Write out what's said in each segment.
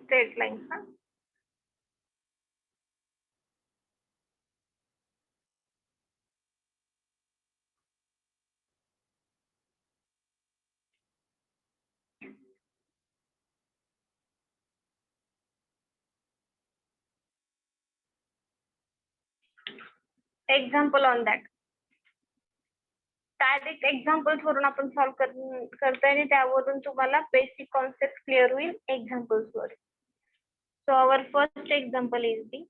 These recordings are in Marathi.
straight lines. Huh? Example on that. Direct examples वरून आपण सॉल्व्ह करतोय आणि त्यावरून तुम्हाला बेसिक कॉन्सेप्ट क्लिअर होईल एक्झाम्पल्स वर. So our first example is the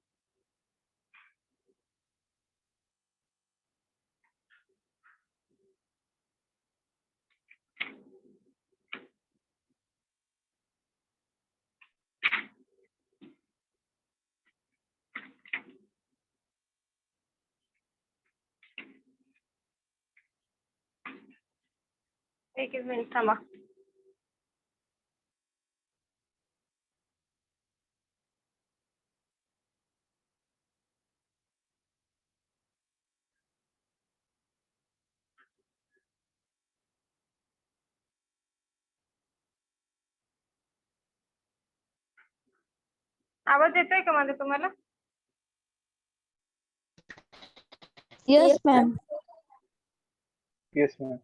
एक मिनिट थांबा. आवाज येतोय का माझा तुम्हाला? Yes, ma'am. Yes, ma'am.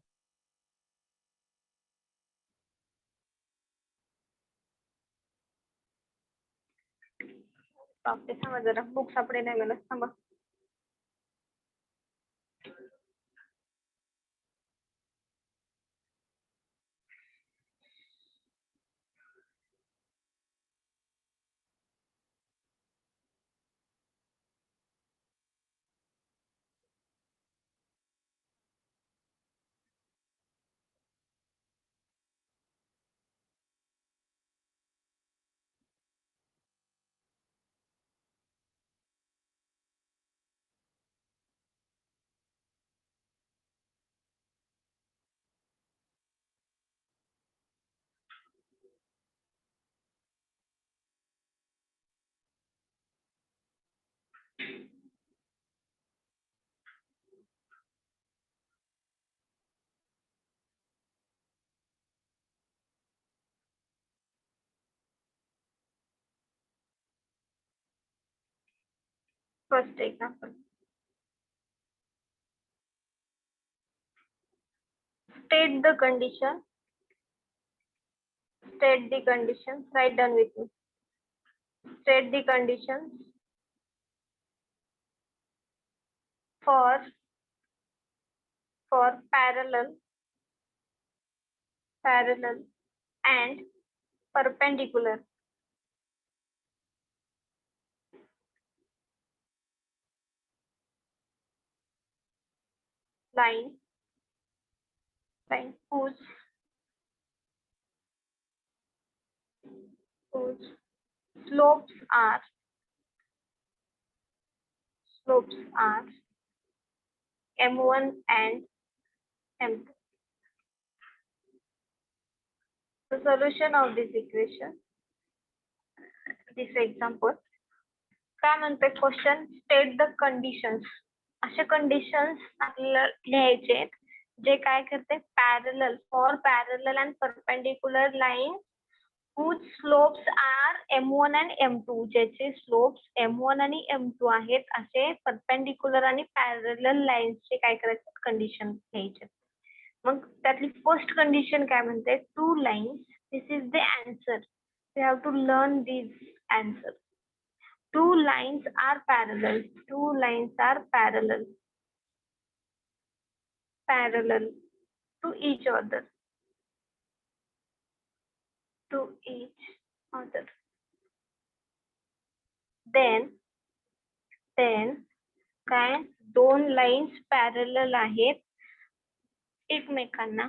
बापरे, थांबा जरा, बुक सापडे नाही मला, थांबा. First example. State the condition. State the conditions. Write down with me. State the conditions for parallel and perpendicular line whose slopes are m1 and m2. The solution of this equation, this example. काय म्हणते क्वेश्चन? State the conditions. असे कंडिशन्स आपल्याला लिहायचे जे काय करते, parallel and perpendicular line whose slopes are m1 and m2, ज्याचे स्लोप्स m1 आणि m2 आहेत, असे परपेंडिक्युलर आणि पॅरलल लाईन्सचे काय करायचे, कंडिशन घ्यायचे. मग त्यातली फर्स्ट कंडिशन काय म्हणते, two lines, this is the answer, you have to learn this answer. Two lines are parallel. Two lines are parallel to each other. To each other. Then काय, दोन लाईन्स पॅरलल आहेत एकमेकांना,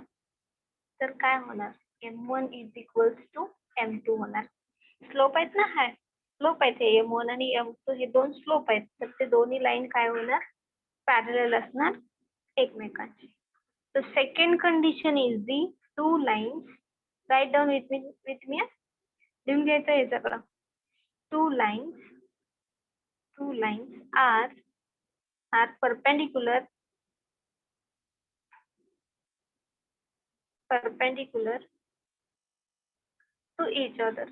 तर काय होणार, m1 is equals to m2 होणार. स्लोप आहेत ना, हा स्लोप आहेत, हे m1 आणि m2 हे दोन स्लोप आहेत, तर ते दोन्ही लाईन काय होणार, पॅरलल असणार एकमेकांची. The second condition is the two lines. Write down with me. लिहून घ्यायचं आहे सगळं. Two lines are perpendicular to each other.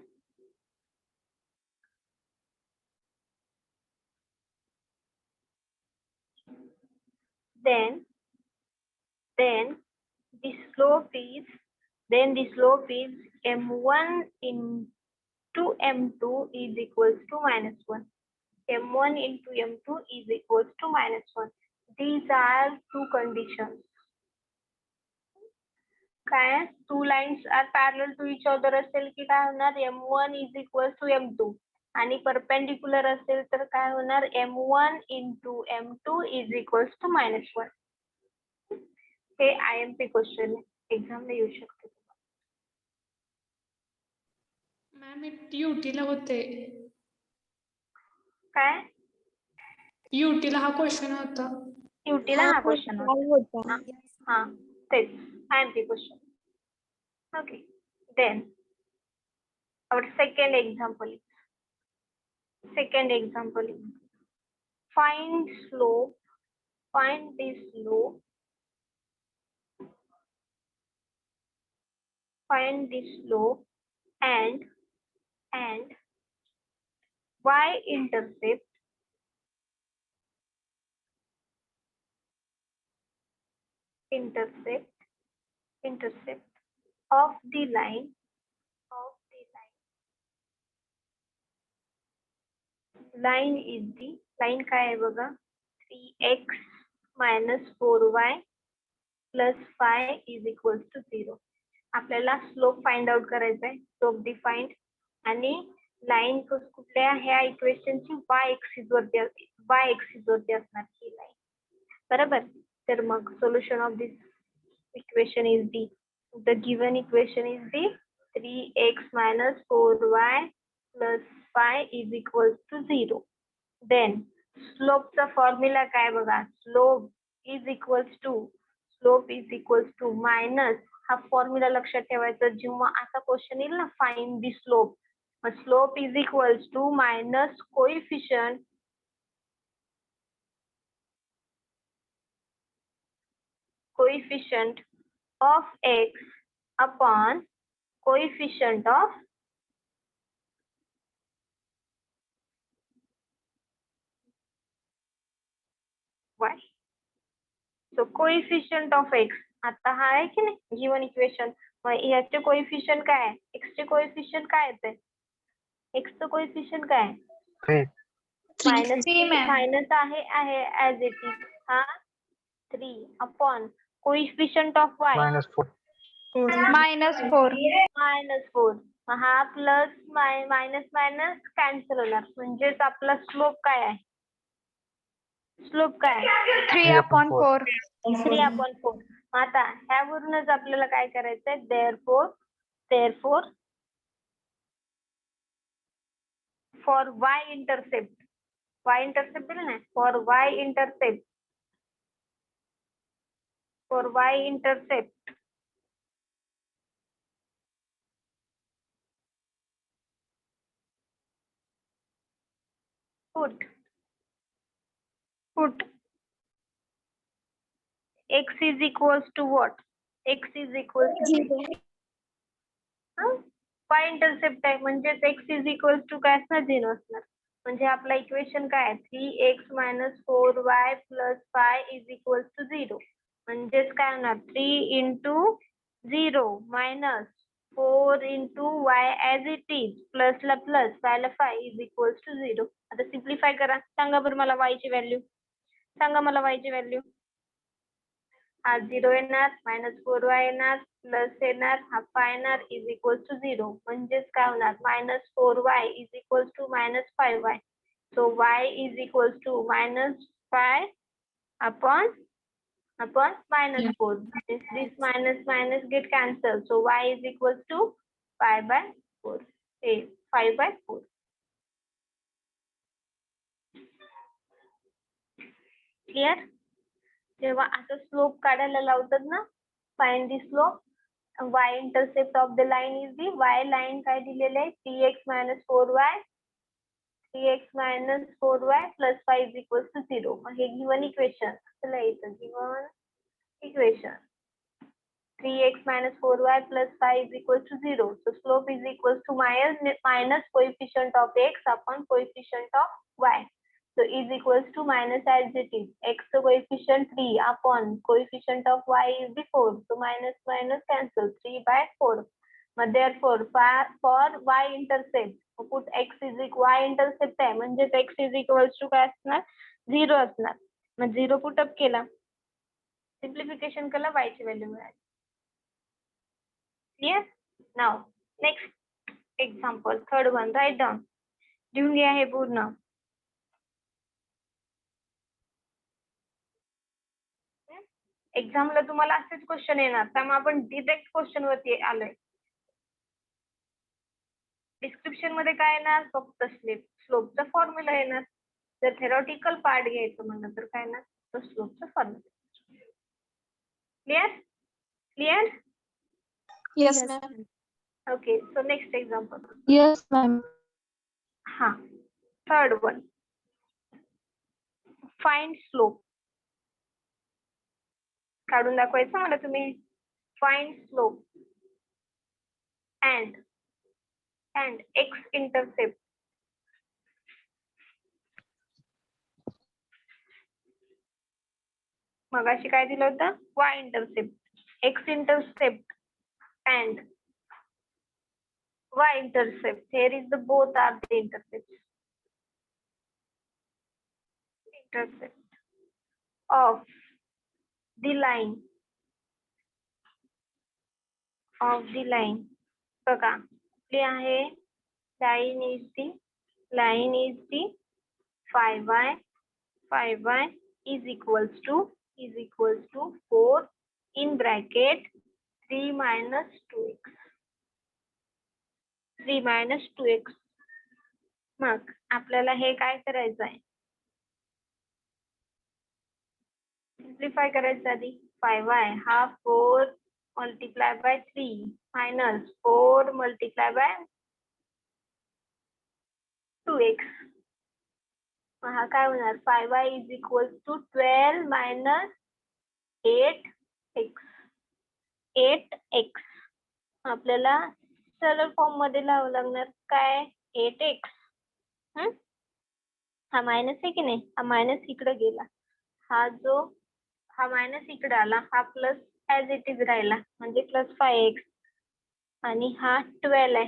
then the slope is m1 into m2 is equals to -1. m1 into m2 is equals to -1. These are two conditions. काय two lines are parallel to each other असेल की काय होणार m1 is equals to m2 आणि परपेंडिक्युलर असेल तर काय होणार m1 into m2 is equals to -1. हे IMP क्वेश्चन एक्झाम ला येऊ शकते. मॅम युटीला होते. काय युटीला हा क्वेश्चन होता. युटीला हा क्वेश्चन होता. हा तेच IMP question. Okay, then our second example is find the slope and y-intercept of the line is the line काय आहे बघा 3x minus 4y plus 5 is equals to 0. आपल्याला स्लोप फाइंड आउट करायचा आहे. स्लोप डिफाइंड आणि लाईन कुठल्या ह्या इक्वेशनची y एक्सिस वरती असणार ही लाईन. बरोबर. तर मग solution of this equation is the the given equation is the 3x minus 4y plus 5 is equals to 0. Then slope चा फॉर्म्युला काय बघा slope is equals to minus हा फॉर्म्युला लक्षात ठेवायचा जेव्हा असा क्वेश्चन येईल ना find the slope. Slope is equals to minus coefficient of x upon coefficient of y. So coefficient of x आता हा आहे की नाही गिवन इक्वेशन. मग याचे कोएफिशिएंट काय आहे x चे कोएफिशिएंट काय येते x चं कोएफिशिएंट काय आहे 3. मायनस आहे ऍज इट इज हा 3 अपॉन कोएफिशिएंट ऑफ y -4. -4. हा प्लस मायनस कॅन्सल होणार म्हणजेच आपला स्लोप काय आहे 3/4. 3/4. आता ह्यावरूनच आपल्याला काय करायचंय therefore for y-intercept दिलं ना for y-intercept put x is equals to what? X is equals to y-intercept आहे म्हणजेच x is equals to काय असणार 0 असणार. म्हणजे आपला इक्वेशन काय आहे 3x minus 4y plus 5 is equals to 0. म्हणजेच काय होणार 3 into 0 minus 4 into y as it is plus ला plus 5 ला 5 is equals to 0. आता सिम्प्लिफाय करा. सांगा बरं मला y ची व्हॅल्यू. हा 0 येणार -4y येणार प्लस येणार हा 5 येणार इज इक्वल्स टू 0. म्हणजेच काय होणार -4y is equals to -5y. So y is equals to -5 upon -4. This minus get cancelled. So y is equals to 5/4. 5/4. Clear? जेव्हा असं स्लोप काढायला लावतात ना find the slope y-intercept of the line is the y line काय दिलेलं आहे 3x minus 4y plus 5 is equals to 0. मग हे गिवन इक्वेशन असं लिहायचं given equation 3x minus 4y plus 5 is equals to 0. So slope is equals to minus coefficient of x upon coefficient of y. So So is equals to minus as it is. X coefficient 3 upon coefficient of y is the 4. So minus minus cancel 3 by 4. But therefore for y intercept put x is equal y intercept आहे म्हणजे x is equals to काय असणार 0 असणार. मग 0 पुट अप केला सिम्प्लिफिकेशन केला y ची व्हॅल्यू मिळाली. Clear. Now next example third one write down. लिहून घ्या हे पूर्ण. एक्झामला तुम्हाला असेच क्वेश्चन येणार त्यामुळे आपण डिरेक्ट क्वेश्चन वरती आलोय. डिस्क्रिप्शन मध्ये काय येणार फक्त स्लोपचा फॉर्म्युला येणार. जर थेरॉटिकल पार्ट घ्यायचं म्हणलं तर काय येणार तर स्लोपचा formula. Clear clear. Yes, ma'am. Okay so next example. Yes, ma'am. हा थर्ड वन फाइंड स्लोप. काढून दाखवायचं मला तुम्ही. Find slope and x intercept. मगाशी काय दिलं होतं y intercept, x intercept and y intercept. Here is the both are the intercepts. Intercept of the line बघा कुठली आहे line is the phi y is equals to 4 in bracket 3 minus 2x. मग आपल्याला हे काय करायचं आहे सिम्प्लिफाय करायचं आधी. phi y हा 4 multiply by 3 minus 4 multiply by 2x. हा काय होणार phi y is equals to 12 minus 8x. आपल्याला सरळ फॉर्म मध्ये लावावं लागणार काय 8x. हा मायनस आहे की नाही हा मायनस इकडे गेला हा मायनस इकडे आला हा प्लस ऍज इट इज राहिला म्हणजे प्लस 5x आणि हा 12 आहे.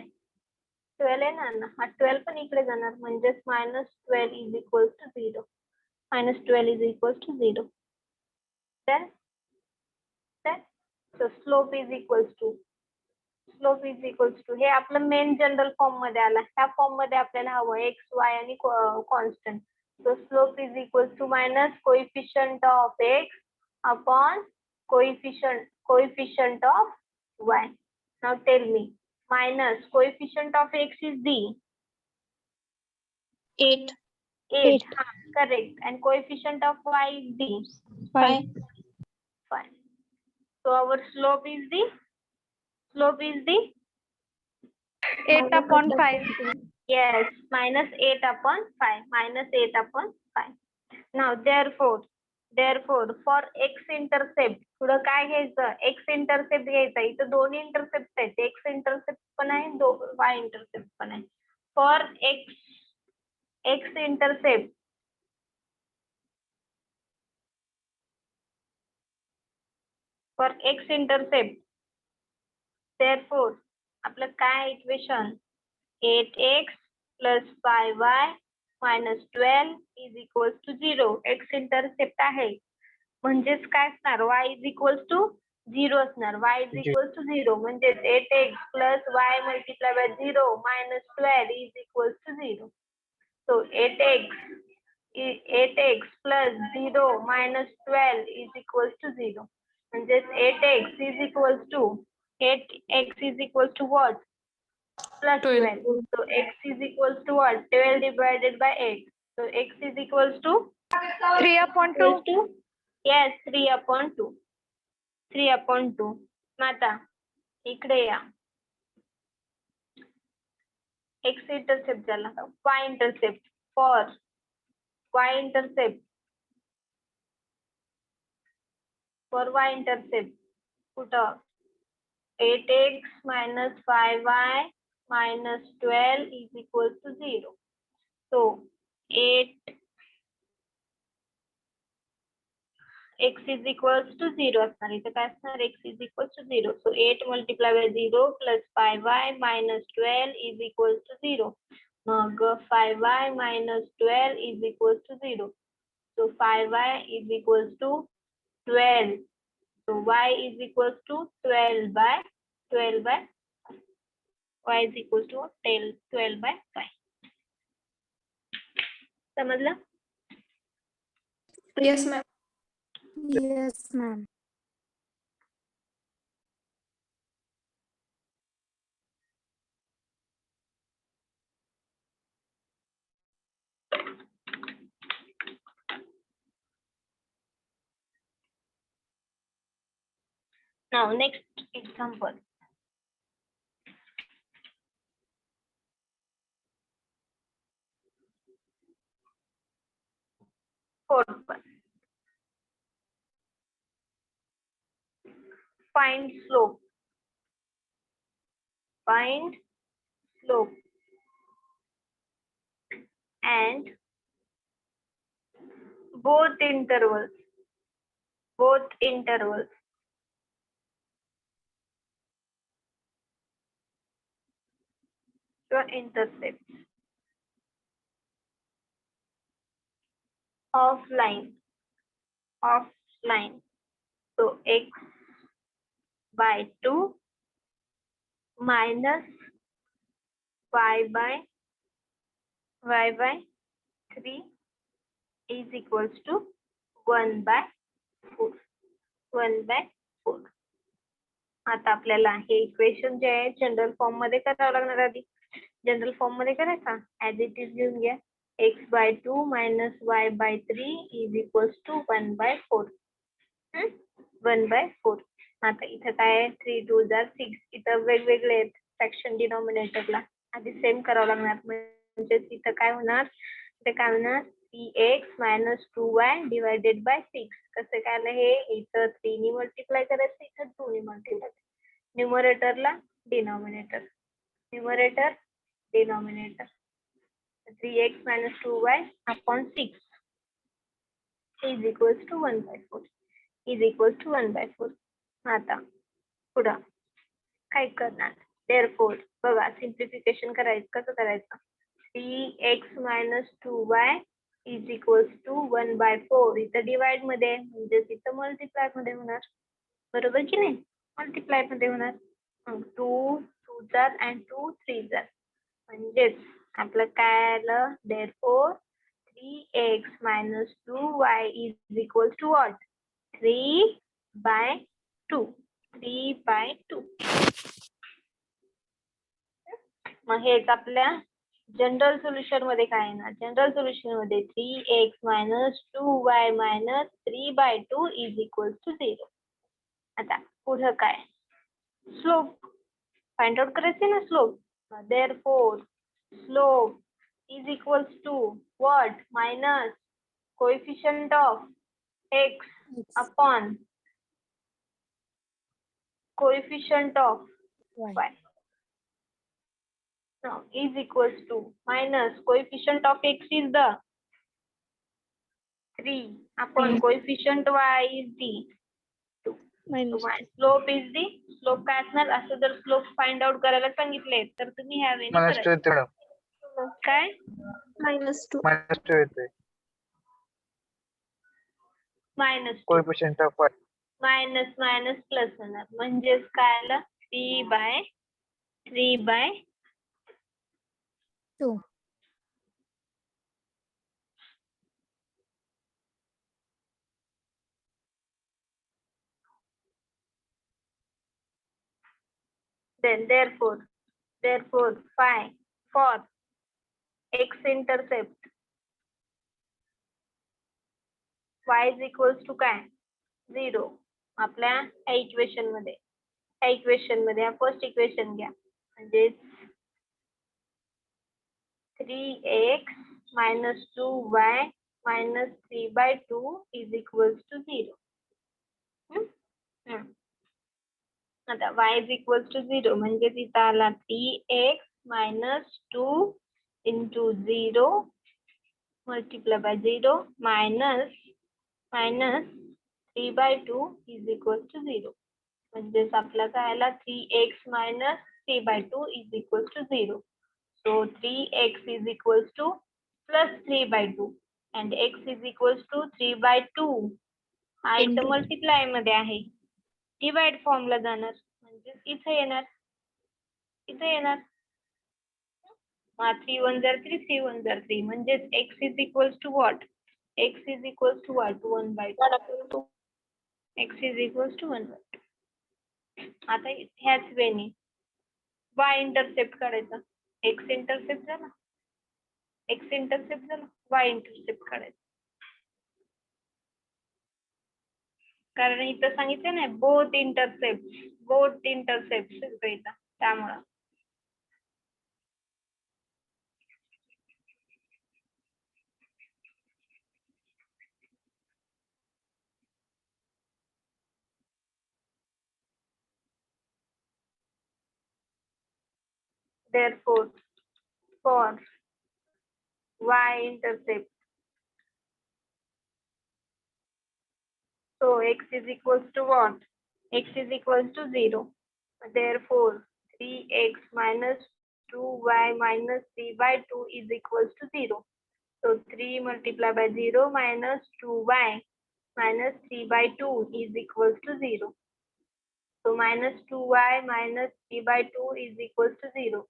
12 आहे ना हा 12 पण इकडे जाणार म्हणजेच minus 12 is equals to 0. minus 12 is equals to 0. Then so slope is equals to हे आपलं मेन जनरल फॉर्म मध्ये आला. ह्या फॉर्म मध्ये आपल्याला हवं x y आणि constant. so slope is equals to minus coefficient of x upon coefficient of y. Now tell me minus coefficient of x is the 8. 8. Correct. And coefficient of y is the 5. 5. So our slope is the 8 upon 5. yes minus 8 upon 5. Now therefore for x intercept पुढं काय घ्यायचं x intercept घ्यायचा. इथं दोन्ही इंटरसेप्ट आहेत x intercept पण आहे y intercept पण आहे. for x intercept therefore आपलं काय equation 8x plus 5y minus 12 is equals to 0. x intercept आहे म्हणजेच काय असणार y is equals to 0 असणार. y is equals to 0 म्हणजेच 8x plus y multiplied by 0 minus 12 is equals to 0. So 8x plus 0 minus 12 is equals to 0. म्हणजेच 8x is equals to what? Plus 12. So x is equals to what? 12 divided by 8. So x is equals to 3 upon 2. Yes, 3 upon 2. 3 upon 2. माता इकडे या. x intercept झाला y intercept. For y intercept put 8x minus 5y minus 12 is equal to 0. So 8 x is equals to 0 असणार. इथे काय असणार? x is equals to 0. So 8 multiplied by 0 plus 5y minus 12 is equals to 0. मग 5y minus 12 is equals to 0. So 5y is equals to 12. So y is equals to 12 by y is equals to 12 by 5. समजलं? Yes ma'am. Yes, ma'am. Now next example. Fourth one. Find slope. Find slope and both intervals the intercepts of line. So x by 2 minus y by 3 is equals to 1 by 4. आता आपल्याला हे इक्वेशन जे आहे जनरल फॉर्म मध्ये करावं लागणार. आधी जनरल फॉर्म मध्ये करायचा. ऍज इट इज लिहून घ्या. x by 2 minus y by 3 is equals to 1 by 4. 1 by 4. आता इथं काय आहे? 3 2 are 6. इथं वेगवेगळे आहेत फ्रॅक्शन डिनॉमिनेटरला. आधी सेम करावं लागणार. म्हणजे इथं काय होणार? 3x minus 2y divided by 6. कसं काय आलं हे? इथं 3 ने मल्टिप्लाय करायचं, इथं 2 ने मल्टिप्लाय. न्यूमरेटरला denominator. 3x minus 2y upon 6 is equals to 1 by 4. आता पुढं काय करणार? Therefore बघा सिम्प्लिफिकेशन करायचं. कसं करायचं? 3x minus 2y is equals to 1 by 4. इथं डिवाइड मध्ये म्हणजे इथं मल्टिप्लाय मध्ये होणार. बरोबर की नाही? मल्टिप्लाय मध्ये होणार. 2 2 and 2 3 म्हणजेच आपलं काय आलं? Therefore 3x minus 2y is equals to what? 3 by 2. मग हेच आपल्या जनरल सोल्युशन मध्ये काय येणार? जनरल सोल्युशन मध्ये 3x minus 2y minus 3 by 2 is equals to 0. आता पुढं काय? स्लोप फाइंड आउट करायचे ना. Slope. Therefore slope is equals to what? Minus coefficient of x upon coefficient of y. Now is equals to minus coefficient of x is the 3 upon coefficient y is the 2. So my slope is the slope काय असणार? असं जर स्लोप फाइंड आउट करायला सांगितले तर तुम्ही ह्या वेळी -2 येते मॅडम. काय? -2. -2 येते. Minus coefficient of y. Minus plus होणार. म्हणजेच काय आलं? 3 by 2. Then therefore phi for x intercept y is equals to काय? 0. आपल्या ह्या इक्वेशन मध्ये फर्स्ट इक्वेशन घ्या. म्हणजे 3x minus 2y minus 3 by 2 is equals to 0. आता y is equals to 0 म्हणजे तिथं आला 3x minus 2 into 0 multiply by 0 minus 3/2 is equal to 0. म्हणजेच आपला काय आला 3x minus 3/2 is equal to 0. So 3x is equals to plus 3/2 and x is equals to 3/2. हा इथं मल्टिप्लाय मध्ये आहे, डिवाइड फॉर्मला जाणार म्हणजे इथे येणार, इथे येणार. 3 1 जार 3, 3 1 जार 3 म्हणजेच x is equals to what? x is equals to what? 1/2. x is equals to 1/2. आता ह्याच वेने y इंटरसेप्ट काढायचा. x इंटरसेप्ट झाला, x इंटरसेप्ट झाला, y इंटरसेप्ट काढायचा. कारण इथं सांगितलं नाही बोथ इंटरसेप्ट इथं त्यामुळं. Therefore, for y-intercept, so x is equals to what? X is equals to 0. Therefore, 3x minus 2y minus 3/2 is equals to 0. So 3 multiplied by 0 minus 2y minus 3/2 is equals to 0. So minus 2y minus 3/2 is equals to 0.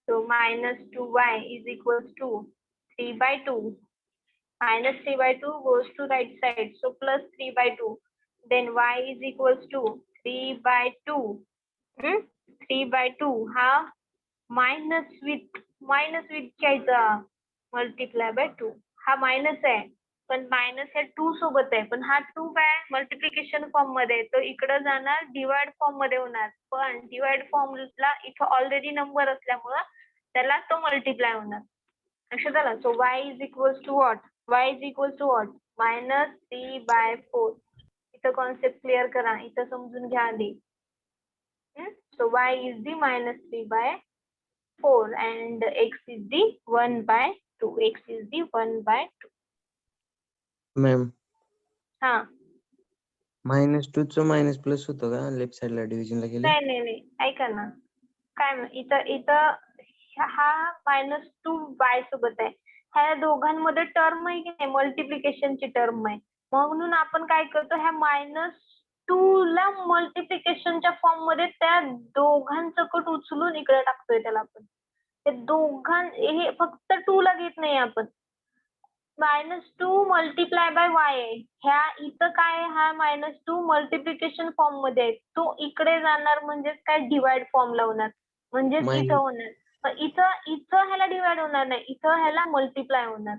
So minus 2y is equals to 3/2. Minus 3/2 goes to right side. So plus 3/2. Then y is equals to 3/2. 3/2 हा minus with घ्यायचा multiply by 2. हा minus आहे पण मायनस हे 2 सोबत आहे, पण हा 2 काय मल्टिप्लिकेशन फॉर्म मध्ये तो इकडे जाणार डिवाइड फॉर्म मध्ये होणार, पण डिवाइड फॉर्मला इथं ऑलरेडी नंबर असल्यामुळं त्याला तो मल्टिप्लाय होणार. लक्षात झालं. So y is equals to what? y is equals to what? Minus 3/4. इथं कॉन्सेप्ट क्लिअर करा, इथं समजून घ्या आधी. So y is the minus 3/4 and x is the 1/2. x is the 1/2. Ma'am हा -2 चं मायनस प्लस होतं का लेफ्ट साइडला डिव्हिजनला गेलं? नाही ऐका ना, काय इथं हा -2y सोबत आहे, ह्या दोघांमध्ये टर्म आहे की नाही मल्टिप्लिकेशनची टर्म आहे, म्हणून आपण काय करतो ह्या -2 ला मल्टिप्लिकेशनच्या फॉर्म मध्ये त्या दोघांचं कट उचलून इकडे टाकतोय त्याला आपण. ते हे फक्त 2 ला घेत नाही आपण. -2 मल्टिप्लाय बाय y आहे, ह्या इथं काय हा -2 मल्टिप्लिकेशन फॉर्म मध्ये आहे, तो इकडे जाणार म्हणजेच काय डिवाइड फॉर्मला होणार, म्हणजेच इथं होणार. इथं ह्याला डिवाइड होणार नाही, इथं ह्याला मल्टिप्लाय होणार.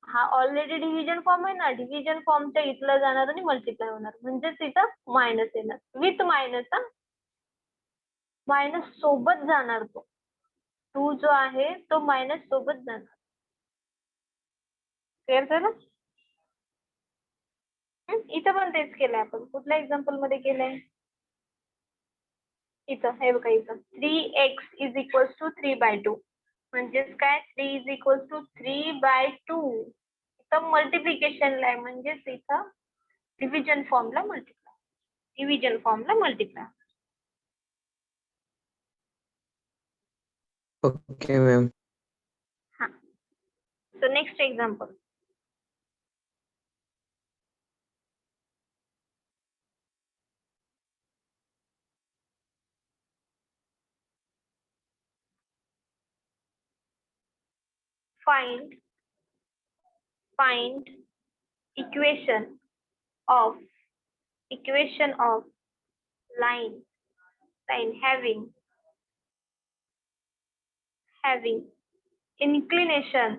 हा ऑलरेडी डिव्हिजन फॉर्म आहे ना, डिव्हिजन फॉर्मच्या इथलं जाणार आणि मल्टिप्लाय होणार, म्हणजेच इथं मायनस येणार. विथ मायनस, हा मायनस सोबत जाणार, तो 2 जो आहे तो मायनस सोबत जाणार. क्लिअर झालं? इथं पण तेच केलंय आपण. कुठल्या एक्झाम्पल मध्ये केलंय? इथं हे बघा, इथं 3x इज इक्वल्स टू 3/2 म्हणजेच काय 3 इज इक्वल्स टू 3/2. इथं मल्टिप्लिकेशनला आहे म्हणजेच इथं डिव्हिजन फॉर्मला मल्टिप्लाय. Okay ma'am. हा. So next example. Find equation of line having inclination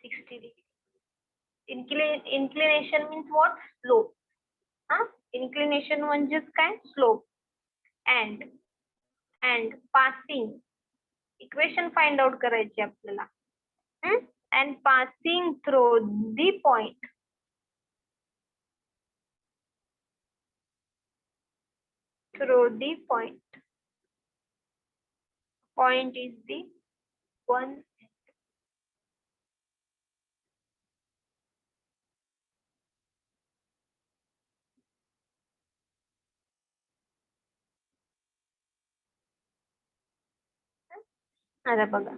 60 degree. Inclination means what? Slope. Inclination म्हणजेच काय? Slope. And passing equation find out करायची आपल्याला. And passing through the point. point is the 1. आता बघा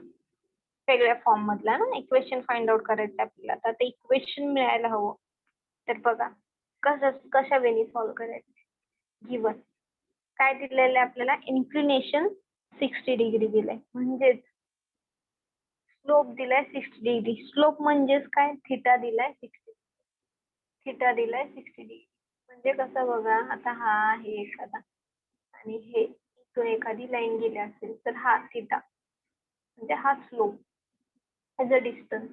वेगळ्या फॉर्म मधला ना इक्वेशन फाइंड आउट करायचं आपल्याला. तर ते इक्वेशन मिळायला हवं. तर बघा कशा वेळी सॉल्व्ह करायचं. गिवन काय दिलेलं आहे आपल्याला, इन्क्लिनेशन 60 डिग्री दिलंय, म्हणजेच स्लोप दिलाय 60 डिग्री. स्लोप म्हणजेच काय, थिटा दिलाय 60, थिटा दिलाय 60 डिग्री. म्हणजे कसं बघा, आता हा आहे एखादा आणि हे इथून एखादी लाईन गेली असेल तर हा थिटा म्हणजे हा स्लोप ॲज अ डिस्टन्स,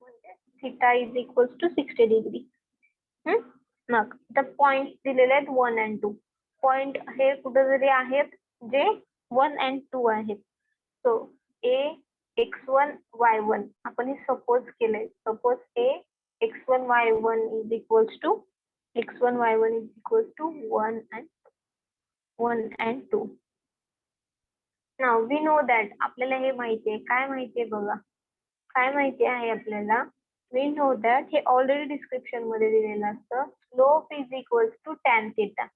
म्हणजे theta is equals to 60 degree. मग तर पॉइंट दिलेले आहेत 1 and 2. पॉइंट हे कुठेतरी आहेत जे 1 and 2 आहेत. सो ए x1 y1 आपण हे सपोज केलंय. Suppose a x1 y1 is equals to x1 y1 is equals to 1 and 2. Now we know that, आपल्याला हे माहिती आहे. काय माहिती आहे बघा, काय माहिती आहे आपल्याला, वी नो दॅट हे ऑलरेडी डिस्क्रिप्शन मध्ये दिलेलं असतं. Slope is equals to tan theta.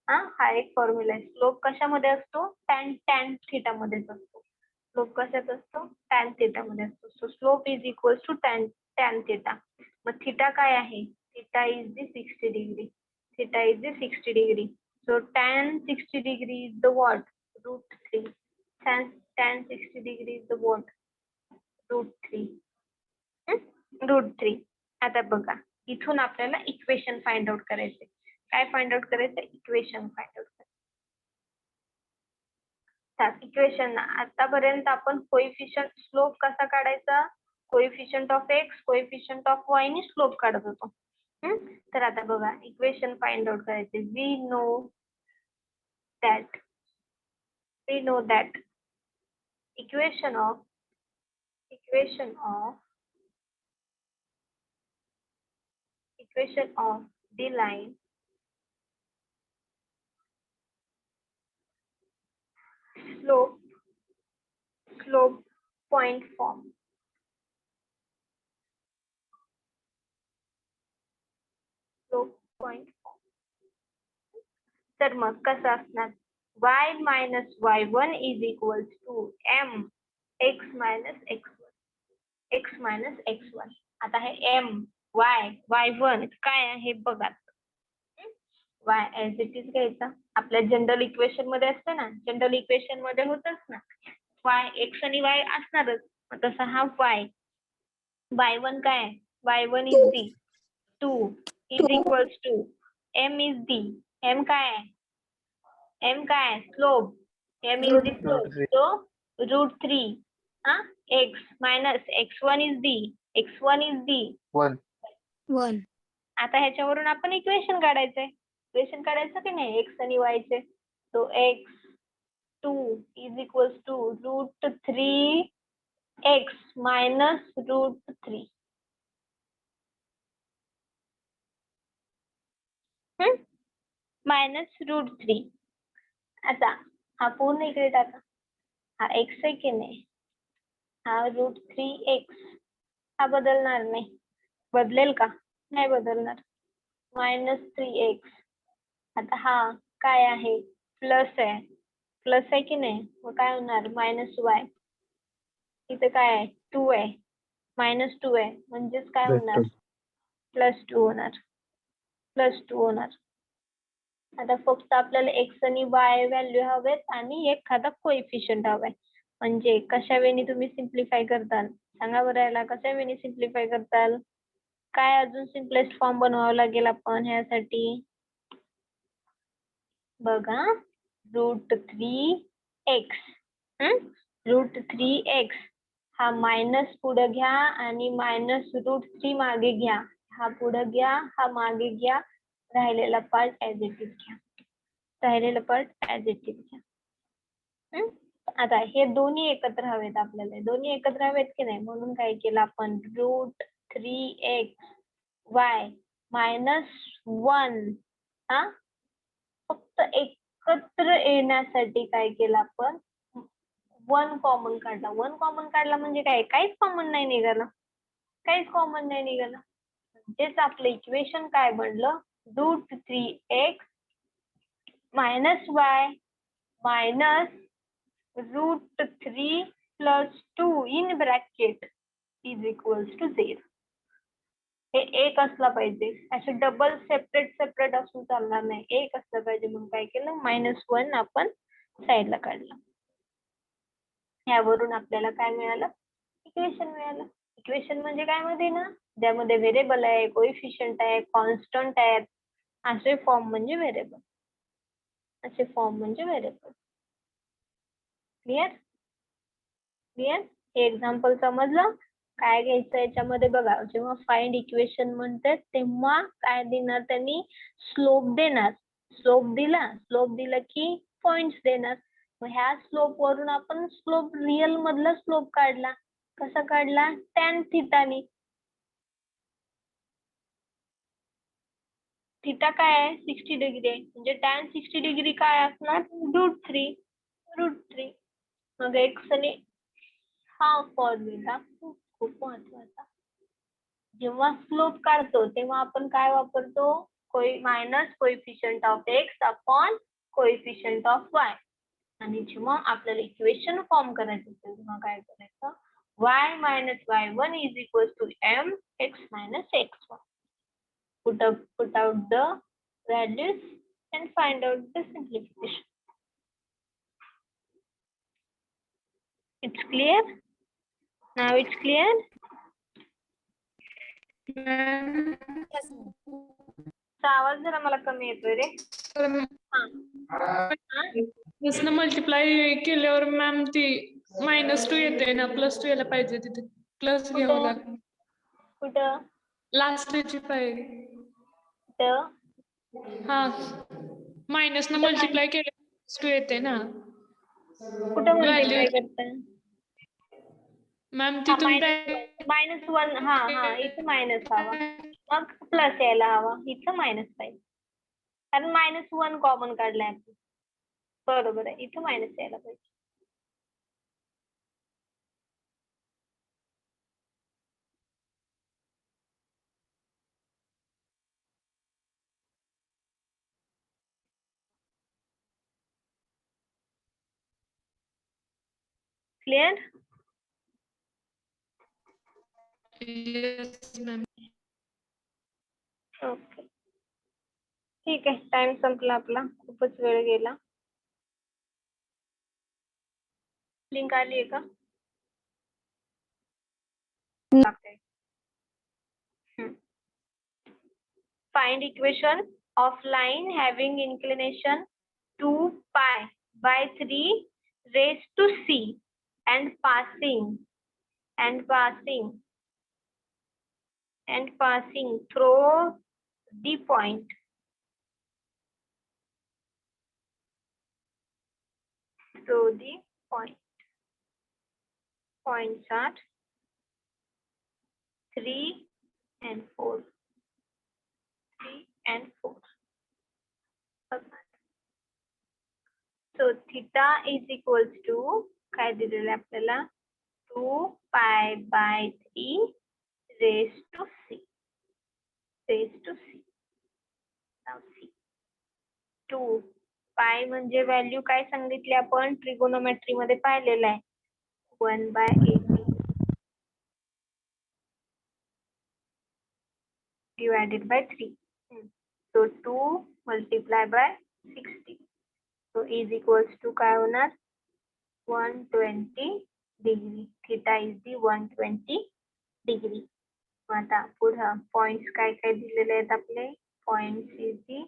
हा एक फॉर्म्युला आहे. स्लोप कशामध्ये असतो, टॅन थिटा मध्येच असतो. स्लोप कशात असतो, टॅन थिटा मध्ये असतो. So slope is equals to tan theta. मग थिटा काय आहे, theta is the 60 degree. Theta is the 60 degree. So tan 60 degree is the what, √3. tan 60 degree is the what, √3. √3. आता बघा इथून आपल्याला इक्वेशन फाइंड आउट करायचे. काय फाइंड आउट करायचं, इक्वेशन फाइंड आउट करायचं. इक्वेशन आतापर्यंत आपण कोएफिशियंट, स्लोप कसा काढायचा, coefficient of x, coefficient of y ने स्लोप काढत होतो. तर आता बघा इक्वेशन फाइंड आउट करायचे. We know that equation of the line slope point form. तर मग कसं असणार, y minus y1 is equals to m x minus x1. आता हे m y1 काय आहे बघा. y ऍज इट इज घ्यायचा. आपल्या जनरल इक्वेशन मध्ये असते ना, जनरल इक्वेशन मध्ये होतच ना, y x आणि y असणारच. तसा हा y1 काय आहे, y1 is the 2 is equals to m is the m काय आहे, m काय आहे, slope. m is the slope, so √3. x minus x1 is the 1. आता ह्याच्यावरून आपण इक्वेशन काढायचं की नाही, x आणि y चे. So x2 is equals to √3x minus √3. Minus √3. आता हा पूर्ण इकडे टाका. हा x आहे की नाही, हा √3x हा बदलणार नाही. बदलेल का, नाही बदलणार. -3x. आता हा काय आहे, प्लस आहे की नाही, मग काय होणार, -y. इथे काय आहे, 2 आहे, -2 आहे, म्हणजेच काय होणार, +2 होणार. आता फक्त आपल्याला x आणि y व्हॅल्यू हवेत आणि एखादा कोएफिशियंट हवाय. म्हणजे कशा वेळी तुम्ही सिम्प्लिफाय करताल, सांगा बरं याला, कशा वेळी सिम्प्लिफाय करताल. काय अजून सिम्पलेस्ट फॉर्म बनवावं लागेल आपण ह्यासाठी, बघा, √3x. √3x हा मायनस पुढे घ्या आणि -√3 मागे घ्या. हा पुढे घ्या, हा मागे घ्या, राहिलेला पार्ट ऍज इट इज घ्या. आता हे दोन्ही एकत्र हवेत आपल्याला, दोन्ही एकत्र हवेत की नाही, म्हणून काय केलं आपण, √3x y -1 फक्त एकत्र येण्यासाठी काय केलं आपण, 1 कॉमन काढला. 1 कॉमन काढला म्हणजे काय, काहीच कॉमन नाही निघालं, काहीच कॉमन नाही निघालं. म्हणजेच आपलं इक्वेशन काय बनलं, √3x minus y minus √3 plus 2 in bracket is equals to 0. हे एक असला पाहिजे, असे डबल सेपरेट सेपरेट असून चालणार नाही, एक असलं पाहिजे. म्हणून काय केलं, -1 आपण साईडला काढलं. यावरून आपल्याला काय मिळालं, इक्वेशन मिळालं. इक्वेशन म्हणजे काय मध्ये ना, ज्यामध्ये व्हेरिएबल आहे, कोइफिशियंट आहे, कॉन्स्टंट आहेत, असे फॉर्म म्हणजे व्हेरिएबल, असे फॉर्म म्हणजे व्हेरिएबल. Clear clear. हे एक्झाम्पल समजलं. काय घ्यायचं याच्यामध्ये बघा, जेव्हा फाइंड इक्वेशन म्हणतात तेव्हा काय देणार, त्यांनी स्लोप देणार. स्लोप दिला की पॉइंट्स देणार. मग ह्या स्लोप वरून आपण स्लोप रिअल मधला स्लोप काढला. कसा काढला, टॅन थिटानी. थिटा काय आहे, 60 डिग्री आहे, म्हणजे टॅन 60 डिग्री काय असणार, √3. मग एक्स आणि हा फॉर्म्युला खूप महत्वाचा. जेव्हा स्लोप काढतो तेव्हा आपण काय वापरतो, minus coefficient of x upon coefficient of Y. आणि जेव्हा आपल्याला इक्वेशन फॉर्म करायचं असेल तेव्हा काय करायचं, y minus y1 is equals to mx minus x1. Put out the values and find out the simplification. It's clear? Now it's clear? Ma'am आवाज जरा मला कमी येतोय रे. प्लसनं मल्टिप्लाय केल्यावर मॅम ती -2 येते ना, +2 यायला पाहिजे, तिथे प्लस घ्यावं लागेल. कुठं लास्टची पाहिजे. कुठं हा, मायनसनं मल्टिप्लाय केल्यावर 2 येते ना कुठं व्हॅल्यू. मल्टिप्लाय करता, मॅम हा तिथून -1. हा इथं मायनस हवा, मग प्लस यायला हवा, इथं मायनस पाहिजे, कारण -1 कॉमन काढलाय आपण. बरोबर आहे, इथं मायनस यायला पाहिजे. क्लिअर. Yes, ma'am. ओके, ठीक आहे. टाइम संपला आपला, खूपच वेळ गेला. लिंक आली आहे का, find equation of line having inclination 2π/3 raised to c and passing through the point. Points are 3 and 4. So theta is equals to काय दिलेलं आपल्याला, 2π/3 raised to c. Now c 2π म्हणजे व्हॅल्यू काय सांगितली आपण, ट्रिगोनोमेट्री मध्ये पाहिलेलं आहे, 1/80 divided by 3. So 2 multiply by 60. So is equals to काय होणार, 120 degree. Theta is the 120 degree. आता पुढे पॉइंट्स काय काय दिलेले आहेत आपले, points is the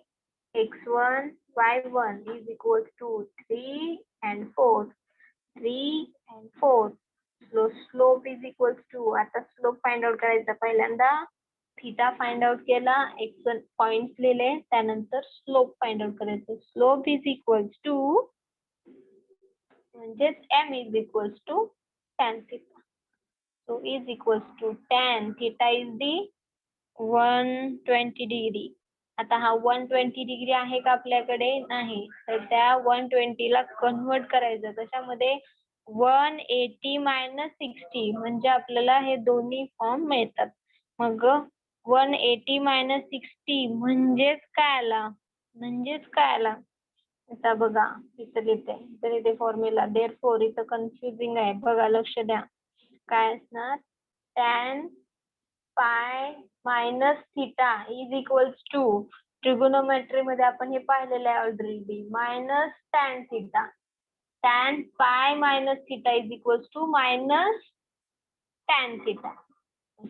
x1 y1 is equals to 3 and 4. So slope is equals to, आता स्लोप फाइंड आउट करायचा. पहिल्यांदा थीटा फाइंड आउट केला, x1 पॉइंट्स लिहिले, त्यानंतर स्लोप फाइंड आउट करायचं. स्लोप इज इक्वल्स टू, म्हणजेच m is equals to tan theta. So is equals to tan theta is the 120 degree. आता हा 120 डिग्री आहे का आपल्याकडे, नाही, तर त्या 120 ला कन्वर्ट करायचं कशामध्ये, 180 मायनस 60 म्हणजे आपल्याला हे दोन्ही फॉर्म मिळतात. मग 180 मायनस 60 म्हणजेच काय आला? आता बघा इथं लिहिते फॉर्म्युला. देअरफॉर इथं कन्फ्युजिंग आहे बघा, लक्ष द्या. काय असणार? tan pi minus theta is equals to, trigonometry मध्ये आपण हे पाहिलेलं आहे already, minus tan theta. tan pi minus theta is equals to minus tan theta.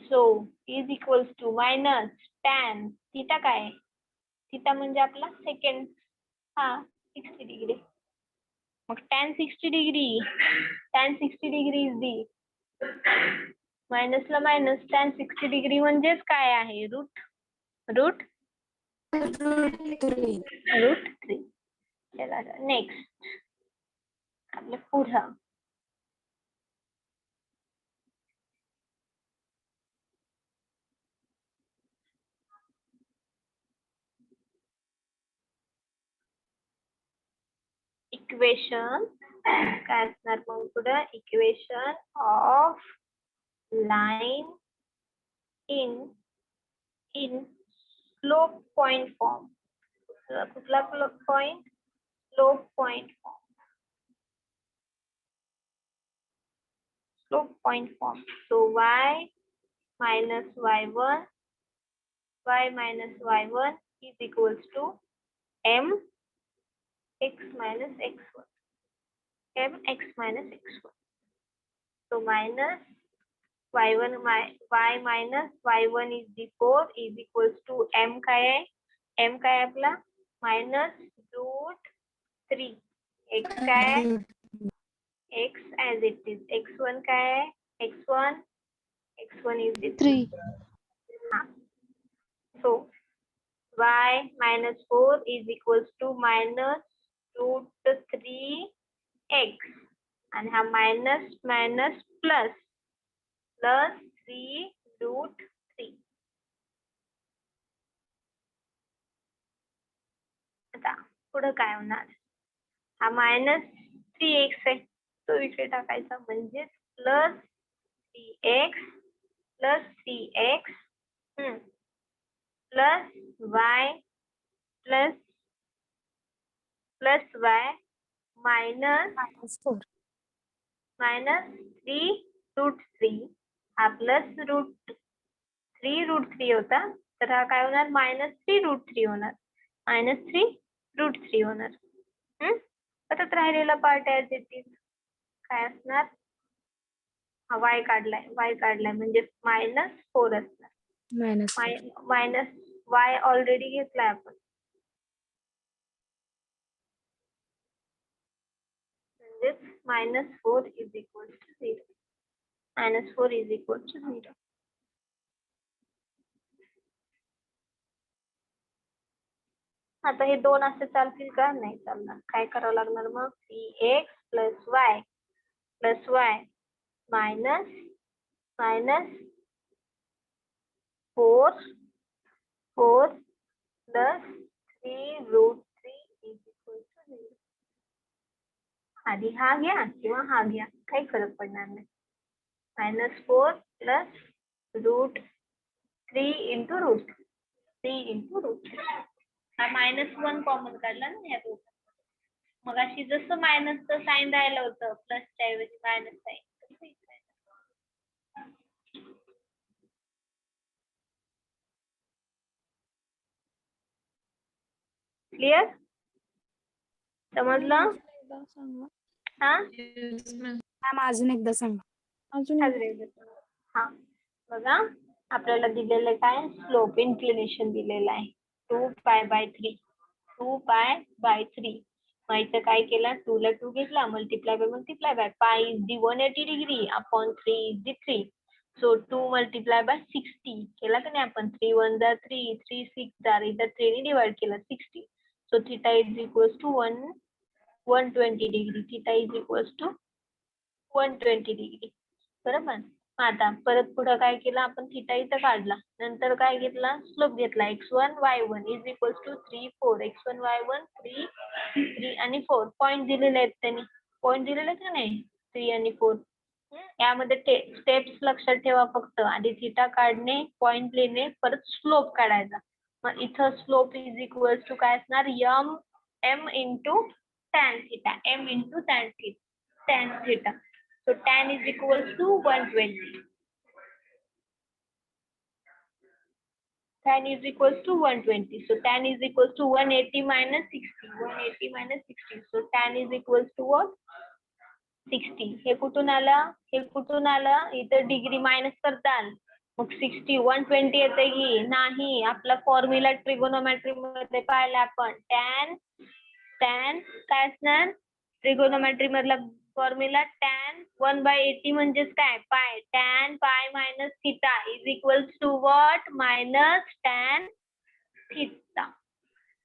So is equals to minus tan theta काय? थिटा म्हणजे आपला सेकंड, हा 60 डिग्री. मग tan 60 डिग्री इज दी मायनसला मायनस tan 60 डिग्री म्हणजेच काय आहे? रूट 3. चला नेक्स्ट आपलं पुढं. इक्वेशन काय असणार मग पुढं? Equation of line in slope point form. कुठला पॉइंट? Slope point form. Slope point form. So y minus y1 is equals to m x minus x1. mx minus x1. So minus y1 y minus y1 is the 4 is equals to m काय आहे? m काय आपला? minus root 3. x काय आहे? x as it is. x1 काय आहे? x1 is the 3. So y minus 4 is equals to minus root 3x. आणि हा minus plus 3 root 3. आता पुढं काय होणार? हा minus 3x आहे, तो इकडे टाकायचा म्हणजे plus 3x plus y plus y minus minus 3 root 3. हा plus root 3 होता, तर हा काय होणार? minus 3 root 3 होणार. minus 3 root 3 होणार. परत राहिलेला पार्ट ऍज इट इज काय असणार? हा y काढलाय म्हणजे minus 4 असणार. मायनस y ऑलरेडी घेतलाय आपण, म्हणजेच -4 is equal to 0. -4 is equal to 0. आता हे दोन असे चालतील का? नाही चालणार. काय करावं लागणार मग? 3x plus y minus 4 plus 3 root 3 is equal to 0. आधी हा घ्या किंवा हा घ्या, काही फरक पडणार नाही. -4 plus root 3 into root 3. हा -1 कॉमन काढला ना या दोघांमध्ये. मग अशी जसं मायनसचं साइन राहिलं होतं प्लसच्या ऐवजी मायनस साइन, क्लिअर? समजलं? हा अजून एकदा सांगा. हा बघा, आपल्याला दिलेलं काय? स्लोप इन्क्लिनेशन दिलेलं आहे 2π/3. मग इथं काय केलं? 2 ला 2 घेतला, मल्टिप्लाय बाय पाय is the 180 degree upon 3 is the 3. So 2 multiply by 60 केला का नाही आपण? 3 1 जा 3, 3 6 जा, इथं 3 ने डिवाइड केला 60. So theta is equals to 120 degree. Theta is equals to 120 degree. बरोबर. आता परत पुढे काय केलं आपण? थिटा इथं काढला, नंतर काय घेतला? स्लोप घेतला x1 y1 is equals to 3 4. x1 y1 3 आणि 4 पॉइंट दिलेले आहेत त्यांनी. पॉइंट दिलेले का नाही? 3 आणि 4. यामध्ये स्टेप्स लक्षात ठेवा फक्त. आधी थिटा काढणे, पॉइंट लिहिणे, परत स्लोप काढायचा. मग इथं स्लोप इज इक्वल्स टू काय असणार, m into tan theta, m into tan theta. So tan is equals to 120. Tan is equals to 120. So tan is equals to 180 minus 60. 180 minus 60. So tan is equals to what? 60. हे कुठून आलं? हे कुठून आलं? इथं डिग्री मायनस करताल. मग 60 120 येते की नाही? आपला फॉर्म्युला ट्रिगोनोमेट्री मध्ये पाहिला आपण. tan काय असणार? ट्रिगोनोमेट्री मधला फॉर्म्युला tan 1/80 म्हणजेच काय? Pi. tan pi minus theta is equals to what? Minus tan theta.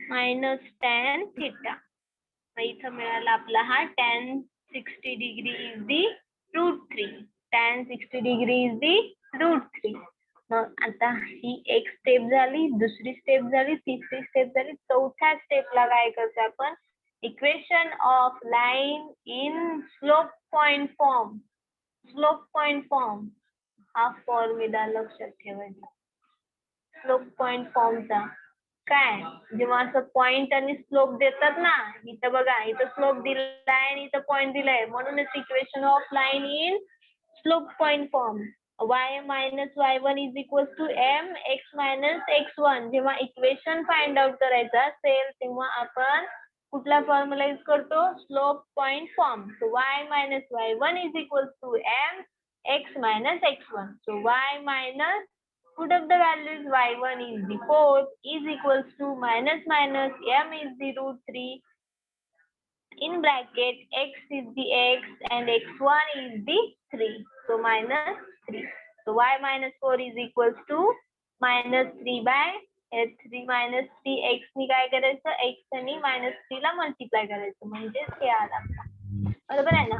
Minus tan theta. इथं मिळाला आपला हा tan 60 degree is the √3. tan 60 degree is the √3. मग आता ही एक स्टेप झाली, दुसरी स्टेप झाली, तिसरी स्टेप झाली, चौथ्या स्टेपला काय करतो आपण? Equation of line in slope point form. Slope point form हा फॉर्म्युला लक्षात ठेवायचा. स्लोप पॉइंट फॉर्मचा काय, जेव्हा असं पॉइंट आणि स्लोप देतात ना, इथं बघा, इथं स्लोप दिलाय आणि इथं पॉइंट दिलाय, म्हणूनच equation of line in slope point form. y minus y1 is equal to m x minus x1. जेव्हा इक्वेशन फाइंड आउट करायचं असेल तेव्हा आपण कुठला फॉर्म्युला यूज करतो? Slope point form. So y minus y1 is equal to m x minus x1. So y minus, put up the values, y1 is the 4 is equals to minus m is the √3 in bracket, x is the x and x1 is the 3. So minus 3. So y minus 4 is equals to minus 3 by 3 minus 3 x नि काय करायचं? x आणि minus 3 ला मल्टिप्लाय करायचं, म्हणजेच हे आला. बरोबर आहे ना?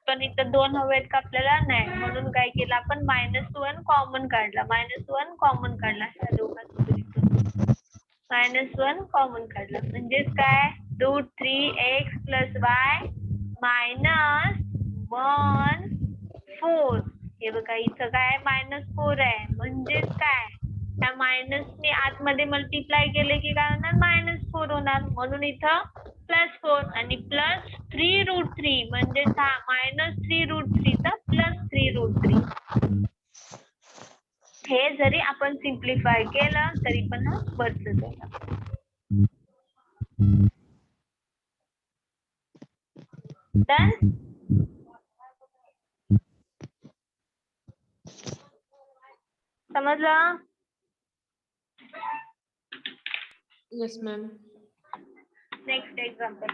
पण इथं 2 हवेत का आपल्याला? नाही, म्हणून काय केलं आपण? -1 कॉमन काढला. -1 कॉमन काढला. ह्या दोघांमध्ये -1 कॉमन काढला, म्हणजेच काय? √3x plus y minus 1 4. हे बघा, इथं काय? -4 आहे, म्हणजेच काय? त्या मायनसने आतमध्ये मल्टिप्लाय केले की काय होणार? -4 होणार, म्हणून इथं +4 आणि +3√3 म्हणजे -3√3 चा +3√3. हे जरी आपण सिम्प्लिफाय केलं तरी पण हा बसच आहे. डन? समजलं? Yes ma'am. Next example.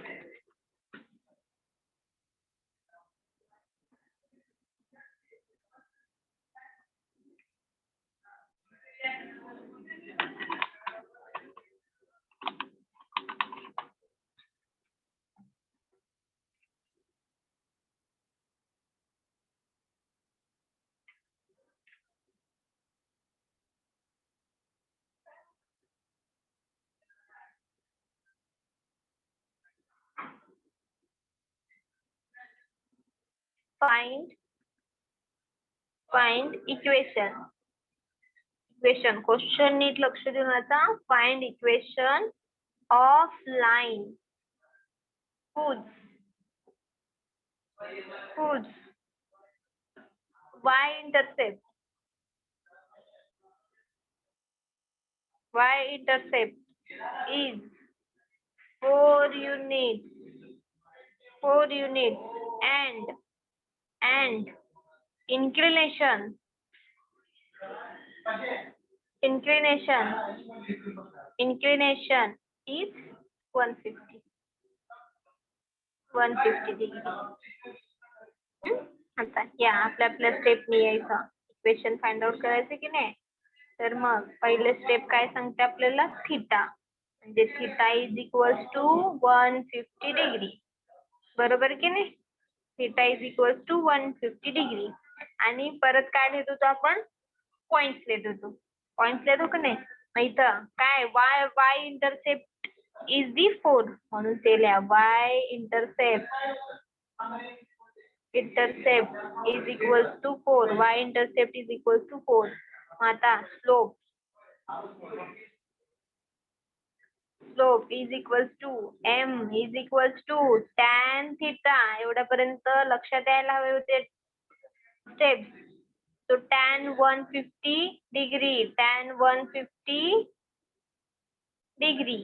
Find equation. Question नीट लक्ष देऊन आता. Find equation of line whose y-intercept is 4 units and inclination is 150 degree. आता या आपल्या स्टेपनी यायचं, इक्वेशन फाइंड आउट करायचं की नाही. तर मग पहिले स्टेप काय सांगते आपल्याला? थिटा, म्हणजे theta is equals to 150 degree. बरोबर की नाही? Theta is equals to 150 degree. आणि परत काय लिहित होतो आपण? पॉइंट्स लिहित होतो. पॉइंट्स लिहितो की नाही? इथं काय? y इंटरसेप्ट इज दी 4, म्हणून ते लिहा. y intercept intercept is equals to 4, Y intercept is equals to 4. आता slope is equals to m is equals to tan theta. एवढ्यापर्यंत लक्षात यायला हवे होते स्टेप्स. तो tan 150 डिग्री, tan 150 डिग्री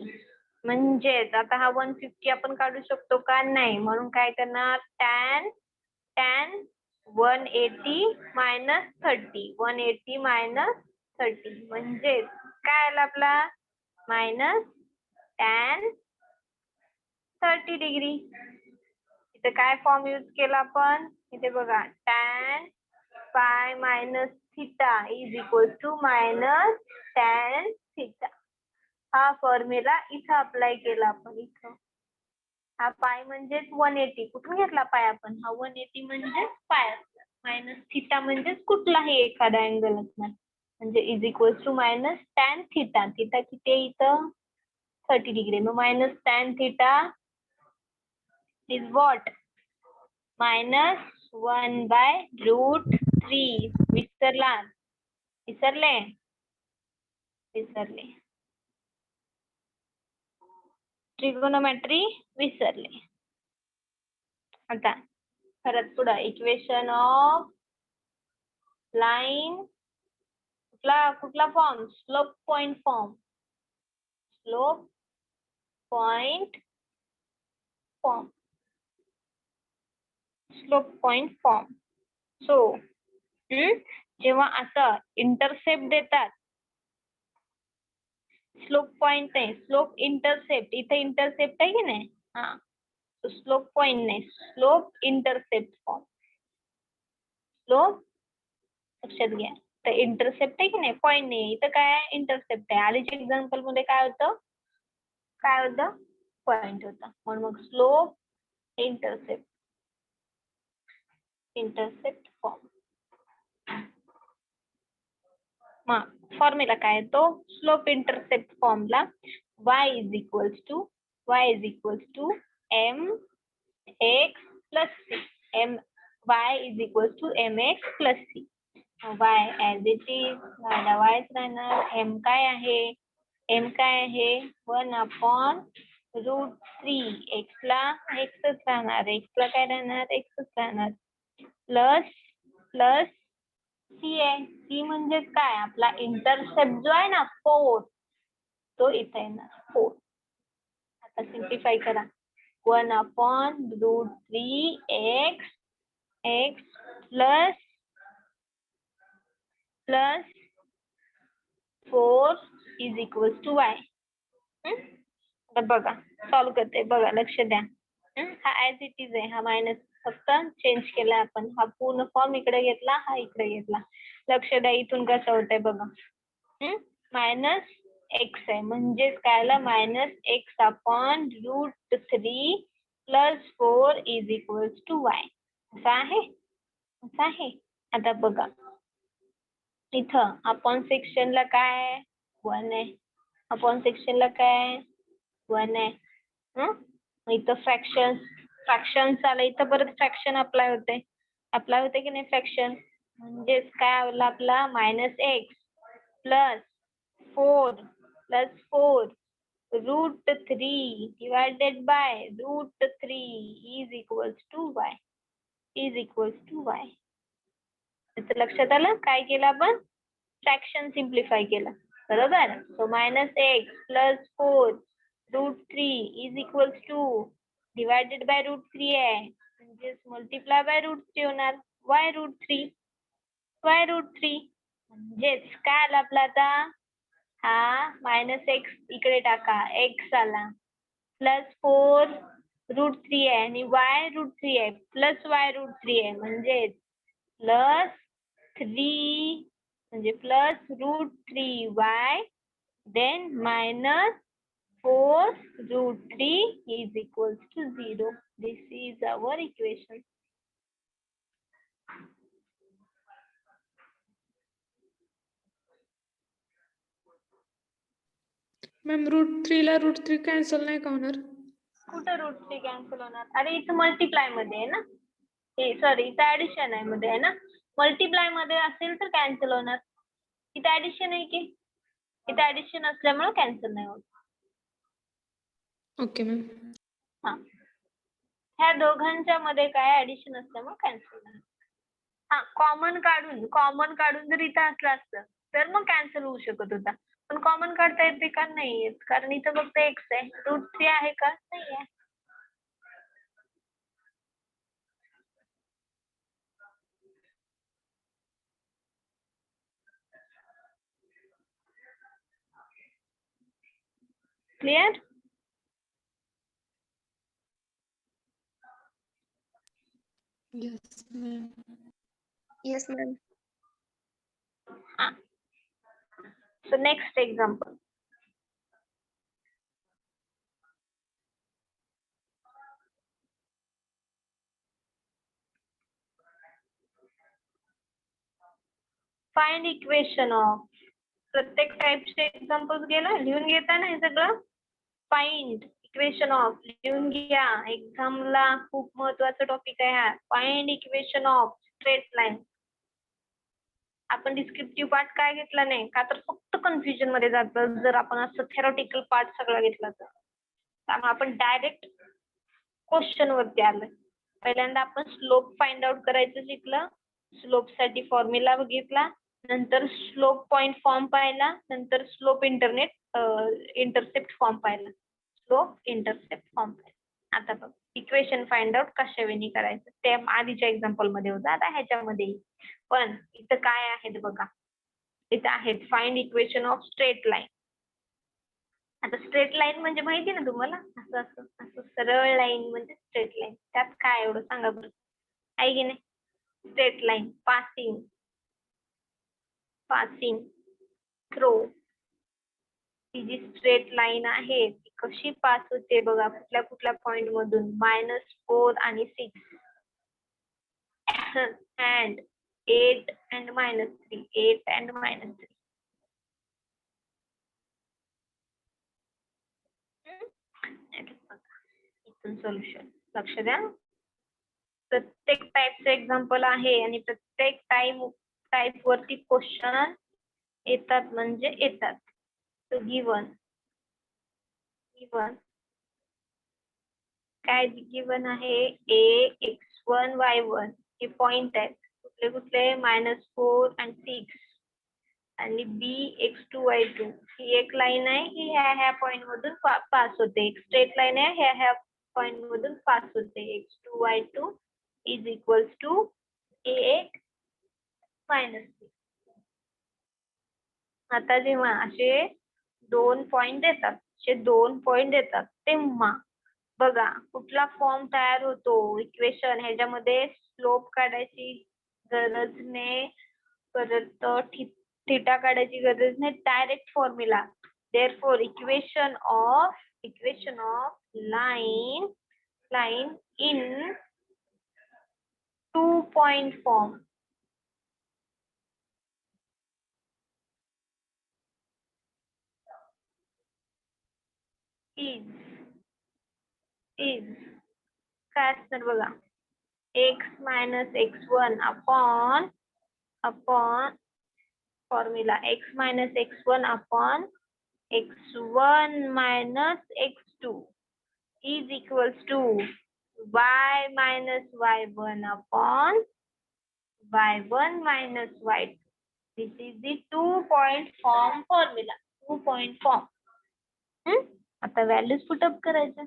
म्हणजेच आता हा 150 आपण काढू शकतो का? नाही. म्हणून काय करणार? tan 180 मायनस 30, 180 मायनस 30 म्हणजेच काय आला आपला? Minus tan 30 degree. इथे काय फॉर्म यूज केला आपण? इथे बघा, tan pi minus theta is equal to minus tan theta. हा फॉर्म्युला इथं अप्लाय केला आपण. इथं हा पाय म्हणजेच 180. कुठून घेतला पाय आपण? हा 180 म्हणजेच पाय असणार. मायनस थिटा म्हणजेच कुठलाही एखादा अँगल असणार. म्हणजे is equal to minus tan theta. Theta किती आहे इथं? 30 डिग्री. मग minus tan theta is what? Minus 1/√3. विसरले? ट्रिगोनोमेट्री विसरले. आता परत पुढं इक्वेशन ऑफ लाईन कुठला form? Slope point form. So जेव्हा असं इंटरसेप्ट देतात, स्लोप पॉइंट नाही, स्लोप इंटरसेप्ट. इथे इंटरसेप्ट आहे की नाही? हा, स्लोप पॉइंट नाही, स्लोप इंटरसेप्ट फॉर्म. स्लोप लक्षात घ्या. तर इंटरसेप्ट आहे की नाही? पॉइंट नाही. इथं काय आहे? इंटरसेप्ट आहे. आधीच्या एक्झाम्पल मध्ये काय होतं? पॉइंट होता. म्हणून मग स्लोप इंटरसेप्ट फॉर्म. मग फॉर्म्युला काय येतो? स्लोप इंटरसेप्ट फॉर्मला y is equals to mx plus c. y is equals to mx plus c. y as it is वायच राहणार. m काय आहे? 1/√3. x ला xच राहणार. x ला काय राहणार? xच राहणार. प्लस c आहे. c म्हणजे काय? आपला इंटरसेप्ट जो आहे ना 4, तो इथे येणार 4. आता सिम्प्लिफाय करा. 1/√3x plus 4 is equals to y. आता बघा, सॉल्व्ह करते. बघा, लक्ष द्या. हा ऍज इट इज आहे. हा मायनस फक्त चेंज केला आपण. हा पूर्ण फॉर्म इकडे घेतला, हा इकडे घेतला. लक्ष द्या इथून कसं होतंय बघा. मायनस एक्स आहे म्हणजेच काय आलं? Minus x/√3 plus 4 is equals to y. असं आहे. आता बघा, इथं अपॉन सेक्शनला काय? 1 आहे. अपॉन सेक्शनला काय? 1 आहे. इथं फ्रॅक्शन आलं. इथं परत फ्रॅक्शन अप्लाय होते की नाही फ्रॅक्शन? म्हणजेच काय आलं आपला? Minus x plus 4 √3 divided by √3 is equals to y. तर लक्षात आलं काय केलं आपण? फ्रॅक्शन सिम्प्लिफाय केलं. बरोबर. So minus x plus 4√3 is equals two divided by √3 आहे म्हणजेच मल्टिप्लाय बाय √3 होणार. y√3 म्हणजेच काय आलं आपला आता? हा मायनस एक्स इकडे टाका, एक्स आला. प्लस 4√3 आहे आणि y√3 आहे. प्लस y√3 आहे म्हणजेच प्लस 3 म्हणजे plus √3y then minus 4√3 is equals to 0. This is our equation. Ma'am √3 cancel नाही का होणार? कुठं √3 कॅन्सल होणार? अरे इथं मल्टिप्लाय मध्ये आहे ना. सॉरी इथं ऍडिशन आहे मध्ये आहे ना, मल्टिप्लाय मध्ये असेल तर कॅन्सल होणार. इथं ऍडिशन आहे की, इथं ऍडिशन असल्यामुळे कॅन्सल नाही होत. Okay ma'am. हा, ह्या दोघांच्या मध्ये काय ऍडिशन असल्यामुळे कॅन्सल नाही. हा, कॉमन काढून जर इथं असलं असतं तर मग कॅन्सल होऊ शकत होता. पण कॉमन काढता येते का? नाही येत, कारण इथं फक्त एक्स आहे. √3 आहे का? नाही आहे. Clear? Yes ma'am. Yes ma'am. So next example. Find equation of, प्रत्येक टाइपचे एक्झाम्पल्स गेला, लिहून घेता ना हे सगळं. फाइंड इक्वेशन ऑफ लिहून घ्या, एक्झामला खूप महत्वाचा टॉपिक आहे हा. Find equation of straight line. आपण डिस्क्रिप्टिव्ह पार्ट काय घेतला नाही का, तर फक्त कन्फ्युजन मध्ये जातं जर आपण असं थेरॉटिकल पार्ट सगळा घेतला तर. त्यामुळे आपण डायरेक्ट क्वेश्चन वरती आलोय. पहिल्यांदा आपण स्लोप फाइंड आउट करायचं शिकलं. स्लोप साठी फॉर्म्युला बघितला, नंतर स्लोप पॉइंट फॉर्म पाहिला, नंतर स्लोप इंटरसेप्ट फॉर्म पाहिला. स्लोप इंटरसेप्ट फॉर्म पाहिला. आता बघ इक्वेशन फाइंड आउट कशा वेळी करायचं ते आधीच्या एक्झाम्पल मध्ये होतं, आता ह्याच्यामध्ये. पण इथं काय आहेत बघा, इथं आहेत find equation of straight line. आता स्ट्रेट लाईन म्हणजे माहिती ना तुम्हाला, असं असं असं सरळ लाईन म्हणजे स्ट्रेट लाईन. त्यात काय एवढं सांगा बरं, आहे की नाही? स्ट्रेट लाईन पासिंग थ्रू, ती जी स्ट्रेट लाईन आहे ती कशी पास होते बघा, कुठल्या कुठल्या पॉइंट मधून, -4 आणि 6 and 8 and -3, 8 and -3. इथून सोल्युशन लक्ष द्या. प्रत्येक टाइपचे एक्झाम्पल आहे आणि प्रत्येक टाइप वरती क्वेश्चन येतात म्हणजे येतात. तो गिवन काय गिवन आहे, x1 y1 हे पॉइंट आहेत. कुठले कुठले, -4 आणि 6, आणि b x2 y2 ही एक लाईन आहे, ही ह्या पॉइंट मधून पास होते. एक स्ट्रेट लाईन आहे, ह्या पॉइंट मधून पास होते. x2 y2 is equals to 8 -6. आता जेव्हा असे दोन पॉइंट देतात तेव्हा बघा कुठला फॉर्म तयार होतो इक्वेशन, ह्याच्यामध्ये स्लोप काढायची गरज नाही, परत थिटा काढायची गरज नाही, direct formula. Therefore equation of line in 2 point form is काय असणार बघा, x - x1 upon formula x - x1 upon x1 - x2 is equals to y - y1 upon y1 - y2. This is the 2-point form formula. 2-point form. आता व्हॅल्यूज पुटअप करायच्या.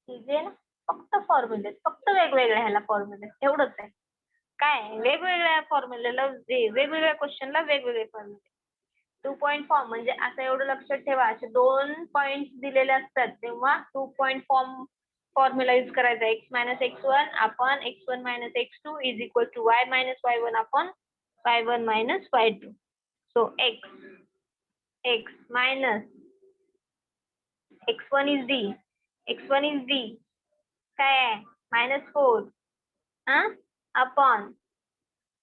इझी आहे ना, फक्त फॉर्म्युले, फक्त वेगवेगळ्या ह्याला फॉर्म्युले एवढंच आहे. काय वेगवेगळ्या फॉर्म्युलेला वेगवेगळ्या क्वेश्चनला वेगवेगळे फॉर्म्युले. 2 पॉइंट फॉर्म म्हणजे असं एवढं लक्षात ठेवा, असे 2 पॉइंट दिलेले असतात तेव्हा 2 पॉइंट फॉर्म्युला यूज करायचा. x - x1 upon x1 - x2 is equal to y - y1 upon y1 - y2. So x minus x1 is d काय आहे -4 अपॉन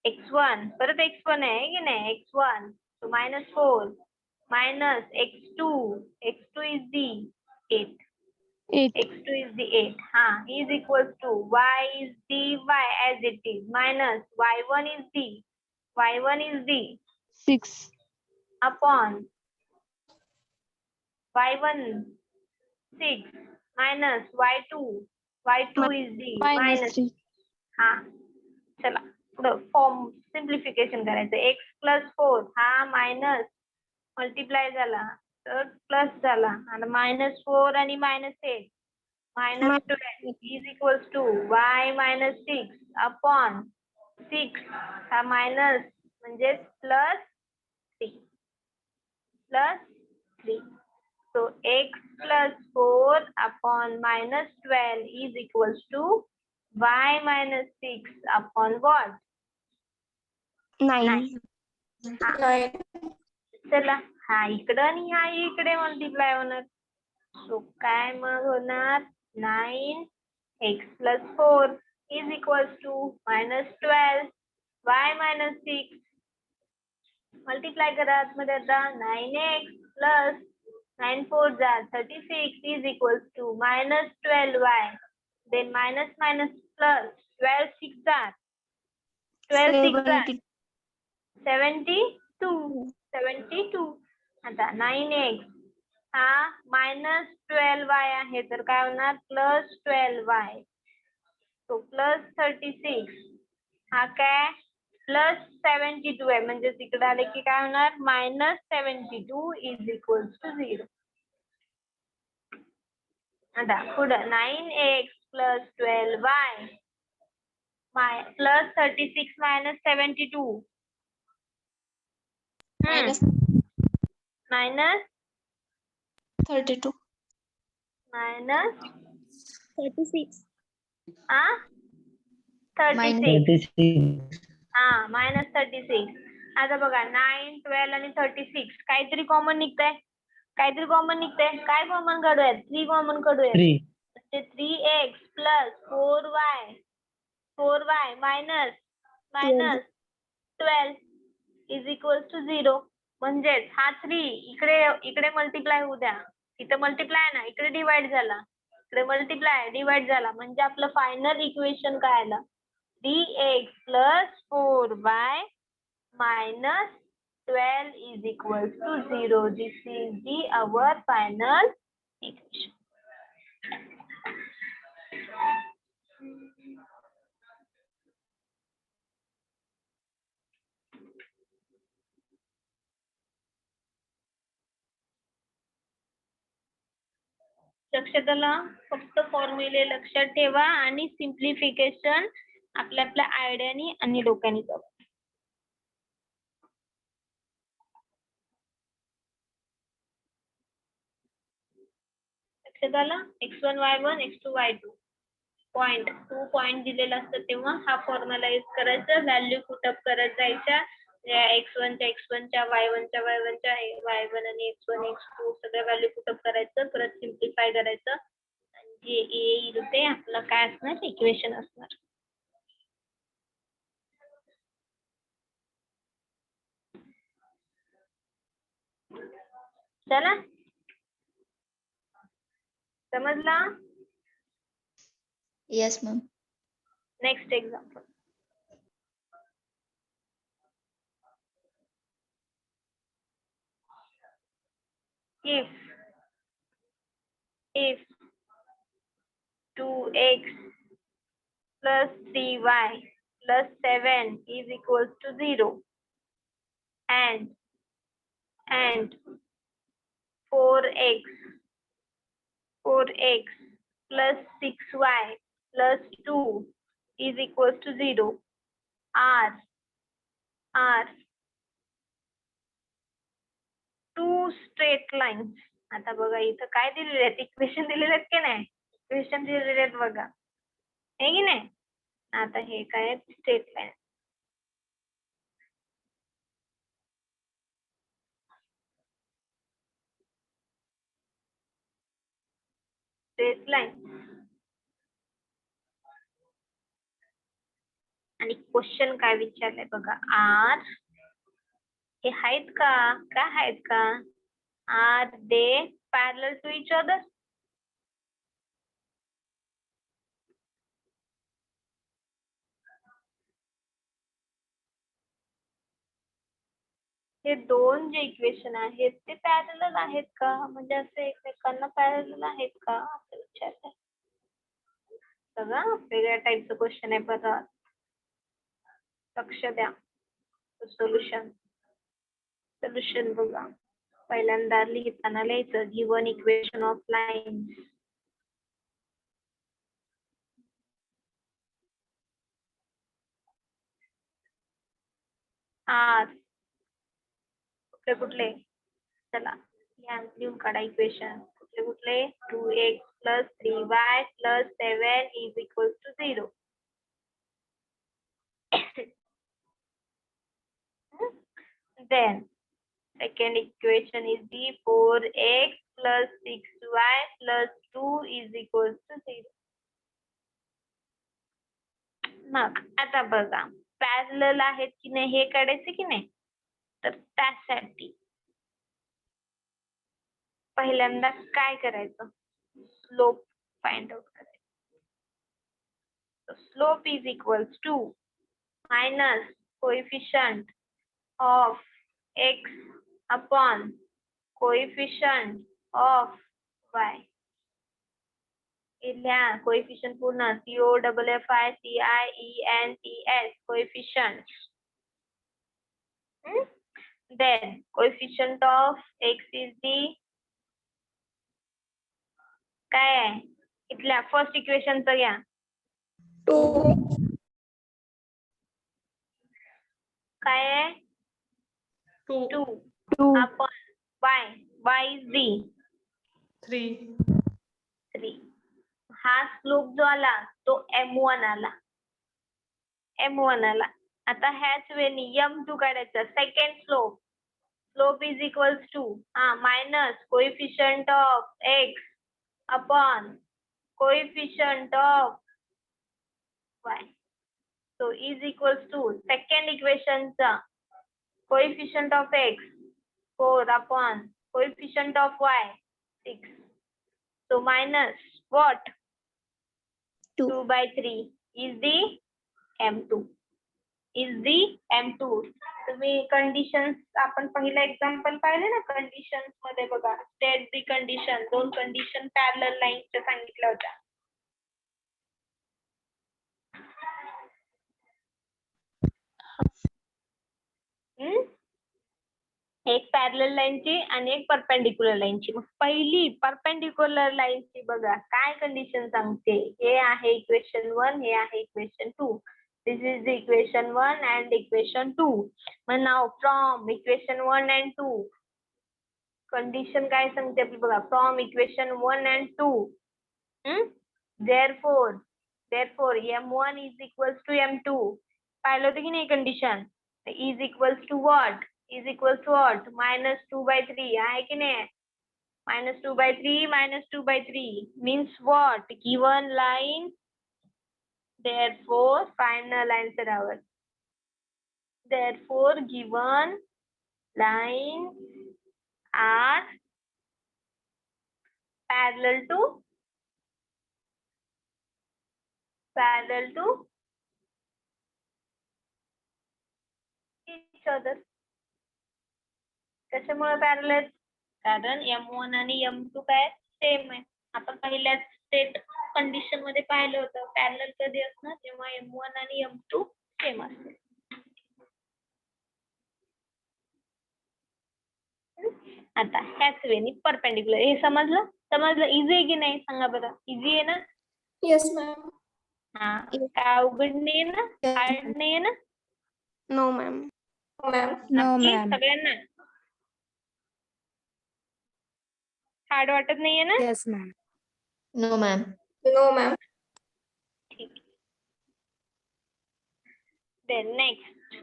x1 परत x1 आहे की नाही, x1 so -4 minus x2 is d 8. 8. x2 is the 8 is equals to y is the y as it is minus y1 is the 6. upon y1 6 minus y2 is the Minus minus 3. हा चला पुढं फॉर्म सिम्प्लिफिकेशन करायचं x प्लस 4 हा मायनस मल्टिप्लाय झाला तर प्लस झाला आणि -4 आणि -8 -12 is equals to y -6 upon 6 हा मायनस म्हणजे +3 so x plus 4 upon -12 is equals to y minus 6 upon what? 9. चला हा इकडं आणि हा इकडे मल्टिप्लाय होणार सो काय मग होणार 9x plus 4 is equals to -12 y minus 6 multiply करा आतमध्ये आता 9x plus 9 4 जा 36 is equals to -12y then minus plus 12 6 जा 12 6 जा 72 आता 9x हा -12y आहे तर काय होणार +12y तो +36 हा काय +72 आहे म्हणजे तिकडे आले की काय होणार -72 इज इक्वल्स टू 0 आता पुढं 9x plus 12y plus 36 minus 72 Minus minus 32. minus 36. 36 -36 आता बघा 9 12 आणि 36 काहीतरी कॉमन निघतंय काय कॉमन काढूयात 3 कॉमन काढूयात ते 3x plus 4y minus 12 is equals to 0 म्हणजेच हा 3 इकडे मल्टिप्लाय होऊ द्या इथं मल्टिप्लाय ना इकडे डिवाइड झाला इकडे मल्टिप्लाय डिवाइड झाला म्हणजे आपलं फायनल इक्वेशन काय आलं 3x plus 4y minus 12 is equals to 0. This is our final equation. लक्षात आलं फक्त फॉर्म्युले लक्षात ठेवा आणि सिम्प्लिफिकेशन आपल्या आयडियानी आणि डोक्याने करा लक्षात आलं x1 y1 x2 y2 point 2 point दिलेला असतं तेव्हा हा फॉर्म्युला यूज करायचा व्हॅल्यू पुटअप करत जायच्या x1 च्या x1 च्या y1 च्या y1 च्या y1 आणि x1 x2 सगळ्या व्हॅल्यू पुटअप करायचं परत सिम्प्लिफाय करायचं आणि जे येईल ते आपलं काय असणार इक्वेशन असणार चला समजला Yes, ma'am. Next example if 2x plus 3y plus 7 is equals to 0 and 4x plus 6y plus 2 is equals to 0 are two straight lines आता बघा इथं काय दिलेले आहेत इक्वेशन दिलेले आहेत की नाही इक्वेशन दिलेले आहेत बघा हे की नाही आता हे काय आहेत स्ट्रेट लाईन स्ट्रेट लाईन आणि क्वेश्चन काय विचारलंय बघा आर हे आहेत का काय आहेत का are they parallel to each other हे दोन जे इक्वेशन आहेत ते पॅरलल आहेत का, म्हणजे असे एकमेकांना पॅरलल आहेत का असं विचारलंय. बघा वेगळ्या टाईपचं क्वेश्चन आहे परत, लक्ष द्या. सोल्युशन बघा, पहिल्यांदा लिहिताना लिहायचं गिवन इक्वेशन ऑफ लाईन्स. कुठले चला लिहून काढा इक्वेशन. कुठले 2x + 3y + 7 = 0. Then second equation is the 4x + 6y + 2 = 0. मग आता बघा पॅरलल आहेत की नाही हे काढायचे की नाही, तर त्यासाठी पहिल्यांदा काय करायचं, स्लोप फाइंड आउट करायचं. Slope is equals to minus coefficient of x upon coefficient of y. इथल्या कोएफिशियंट पूर्ण COFFICIENTS coefficient. Then coefficient of x is the काय आहे इथल्या फर्स्ट इक्वेशनचं घ्या 2. काय आहे 2 2 अपॉन y is the 3. 3. हा स्लोप जो आला तो m1 आला. आता ह्याच वेळी m2 काढायचा, second slope is equals to minus coefficient of x upon coefficient of y. So is equals to second equation चा coefficient of x 4 upon coefficient of y 6. So minus what? 2/3 is the m2. तुम्ही कंडिशन्स आपण पहिला एक्झाम्पल पाहिले ना, कंडिशन्स मध्ये बघा स्टेट दी कंडिशन, दोन कंडिशन पॅरलल लाईन्सच्या सांगितल्या होत्या. एक पॅरलल लाईनची आणि एक परपेंडिक्युलर लाईनची. मग पहिली परपेंडिक्युलर लाईनची बघा काय कंडिशन सांगते. हे आहे इक्वेशन 1, हे आहे equation 2. This is the equation 1 and equation 2. But now from equation 1 and 2 condition काय सांगते आपली बघा, from equation 1 and 2 therefore m1 is equals to m2. पाहिलं होतं की नाही condition, is equals to what? minus 2/3 आहे की नाही, minus 2/3 means what? Given line. Therefore final answer our. Therefore given lines are parallel to each other. कशामुळे पॅरलल? कारण m1 आणि m2 काय सेम आहे. आपण पहिल्याच स्टेट कंडिशन मध्ये पाहिलं होतं पॅरलल कधी असणार, जेव्हा m1 आणि m2 सेम असतील. आता ह्याच वेळी परपेंडिक्युलर, हे समजलं इझी आहे की नाही सांगा बरं, इझी आहे ना? Yes, ma'am. हा काय अवघड नाही ना, हार्ड नाही ना? No, ma'am. नक्की सगळ्यांना हार्ड वाटत नाहीये ना? Yes, ma'am. No, ma'am. ठीक. Then next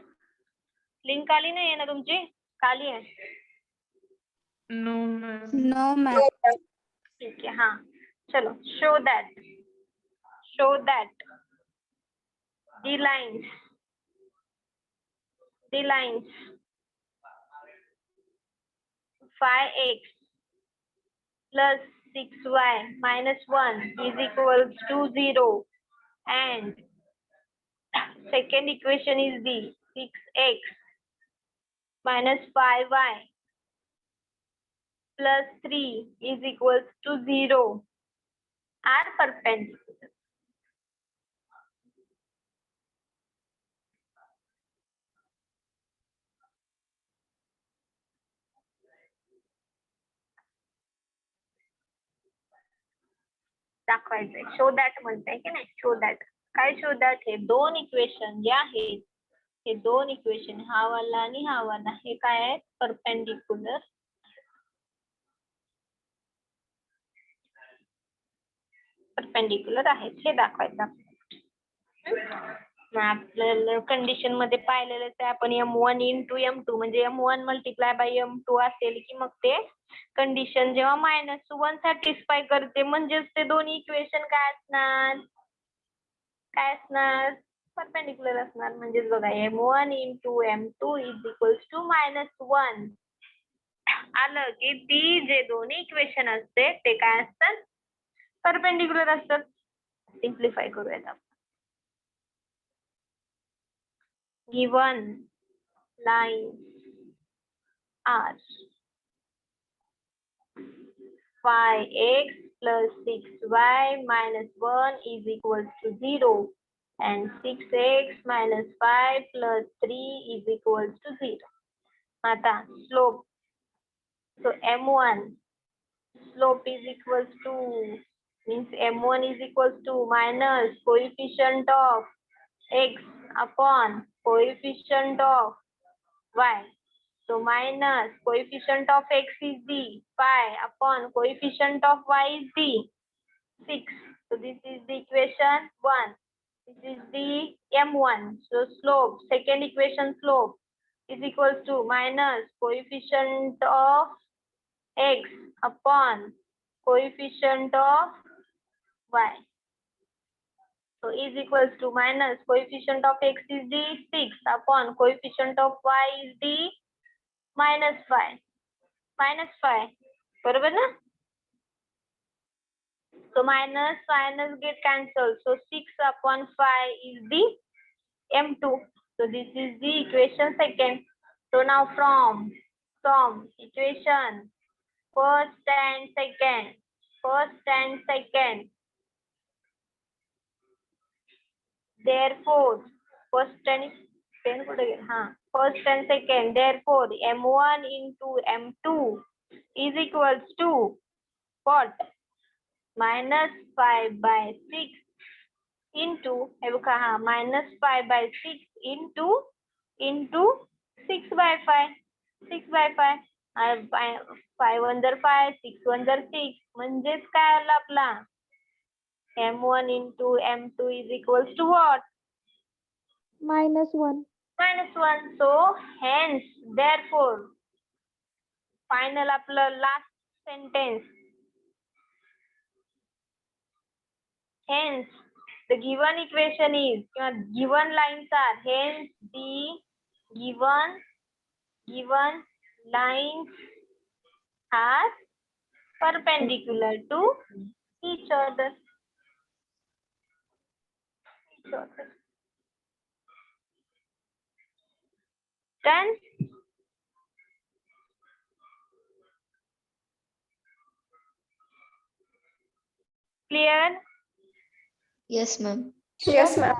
लिंक आली नाहीये ना तुमची? खाली आहे. No, ma'am. No, ma'am. ठीक आहे. हा चलो show that the lines 5x plus 6y minus 1 is equals to 0, and second equation is the 6x minus 5y plus 3 is equals to 0 are perpendicular. दाखवायचंय शो दॅट म्हणताय की नाही शो दॅट काय शो दॅट हे दोन इक्वेशन जे आहेत हे दोन इक्वेशन हा वाला आणि हा वाला हे काय आहेत परपेंडिक्युलर आहेत हे दाखवायचं आपल्याला कंडिशन मध्ये पाहिलेलं ते आपण m1 इंटू m2 म्हणजे m1 मल्टिप्लाय बाय m2 असेल की मग ते कंडिशन जेव्हा -1 सॅटिस्फाय करते म्हणजेच ते दोन्ही इक्वेशन काय असणार परपेंडिक्युलर असणार म्हणजेच बघा m1 into m2 is equals to -1 आलं की ती जे दोन्ही इक्वेशन असते ते काय असतात परपेंडिक्युलर असतात. सिम्प्लिफाय करूयात आपण. Given lines are 5x plus 6y minus 1 is equals to 0 and 6x minus 5 plus 3 is equals to 0. आता slope. So m1 slope is equals to means m1 is equals to minus coefficient of x upon coefficient of y. So minus coefficient of x is the 5 upon coefficient of y is the 6. So this is the equation 1. This is the m1. So slope, second equation slope is equals to minus coefficient of x upon coefficient of y. So is equals to minus coefficient of x is the 6 upon coefficient of y is the -5 बरोबर ना. So minus get cancelled. So 6 upon 5 is the m2. So this is the equation second. So now from equation first and second. Therefore first and second. Therefore m1 into m2 is equals to what? -5 by 6 into -5 by 6 into 6 by 5. 5 1 5 6 1 6 म्हणजेच काय आलं आपला m1 into m2 is equals to what? -1. -1. So hence therefore final आपलं last sentence. Hence the given equation is given lines are hence the given lines are perpendicular to each other. Then clear? Yes, ma'am. Yes, ma'am.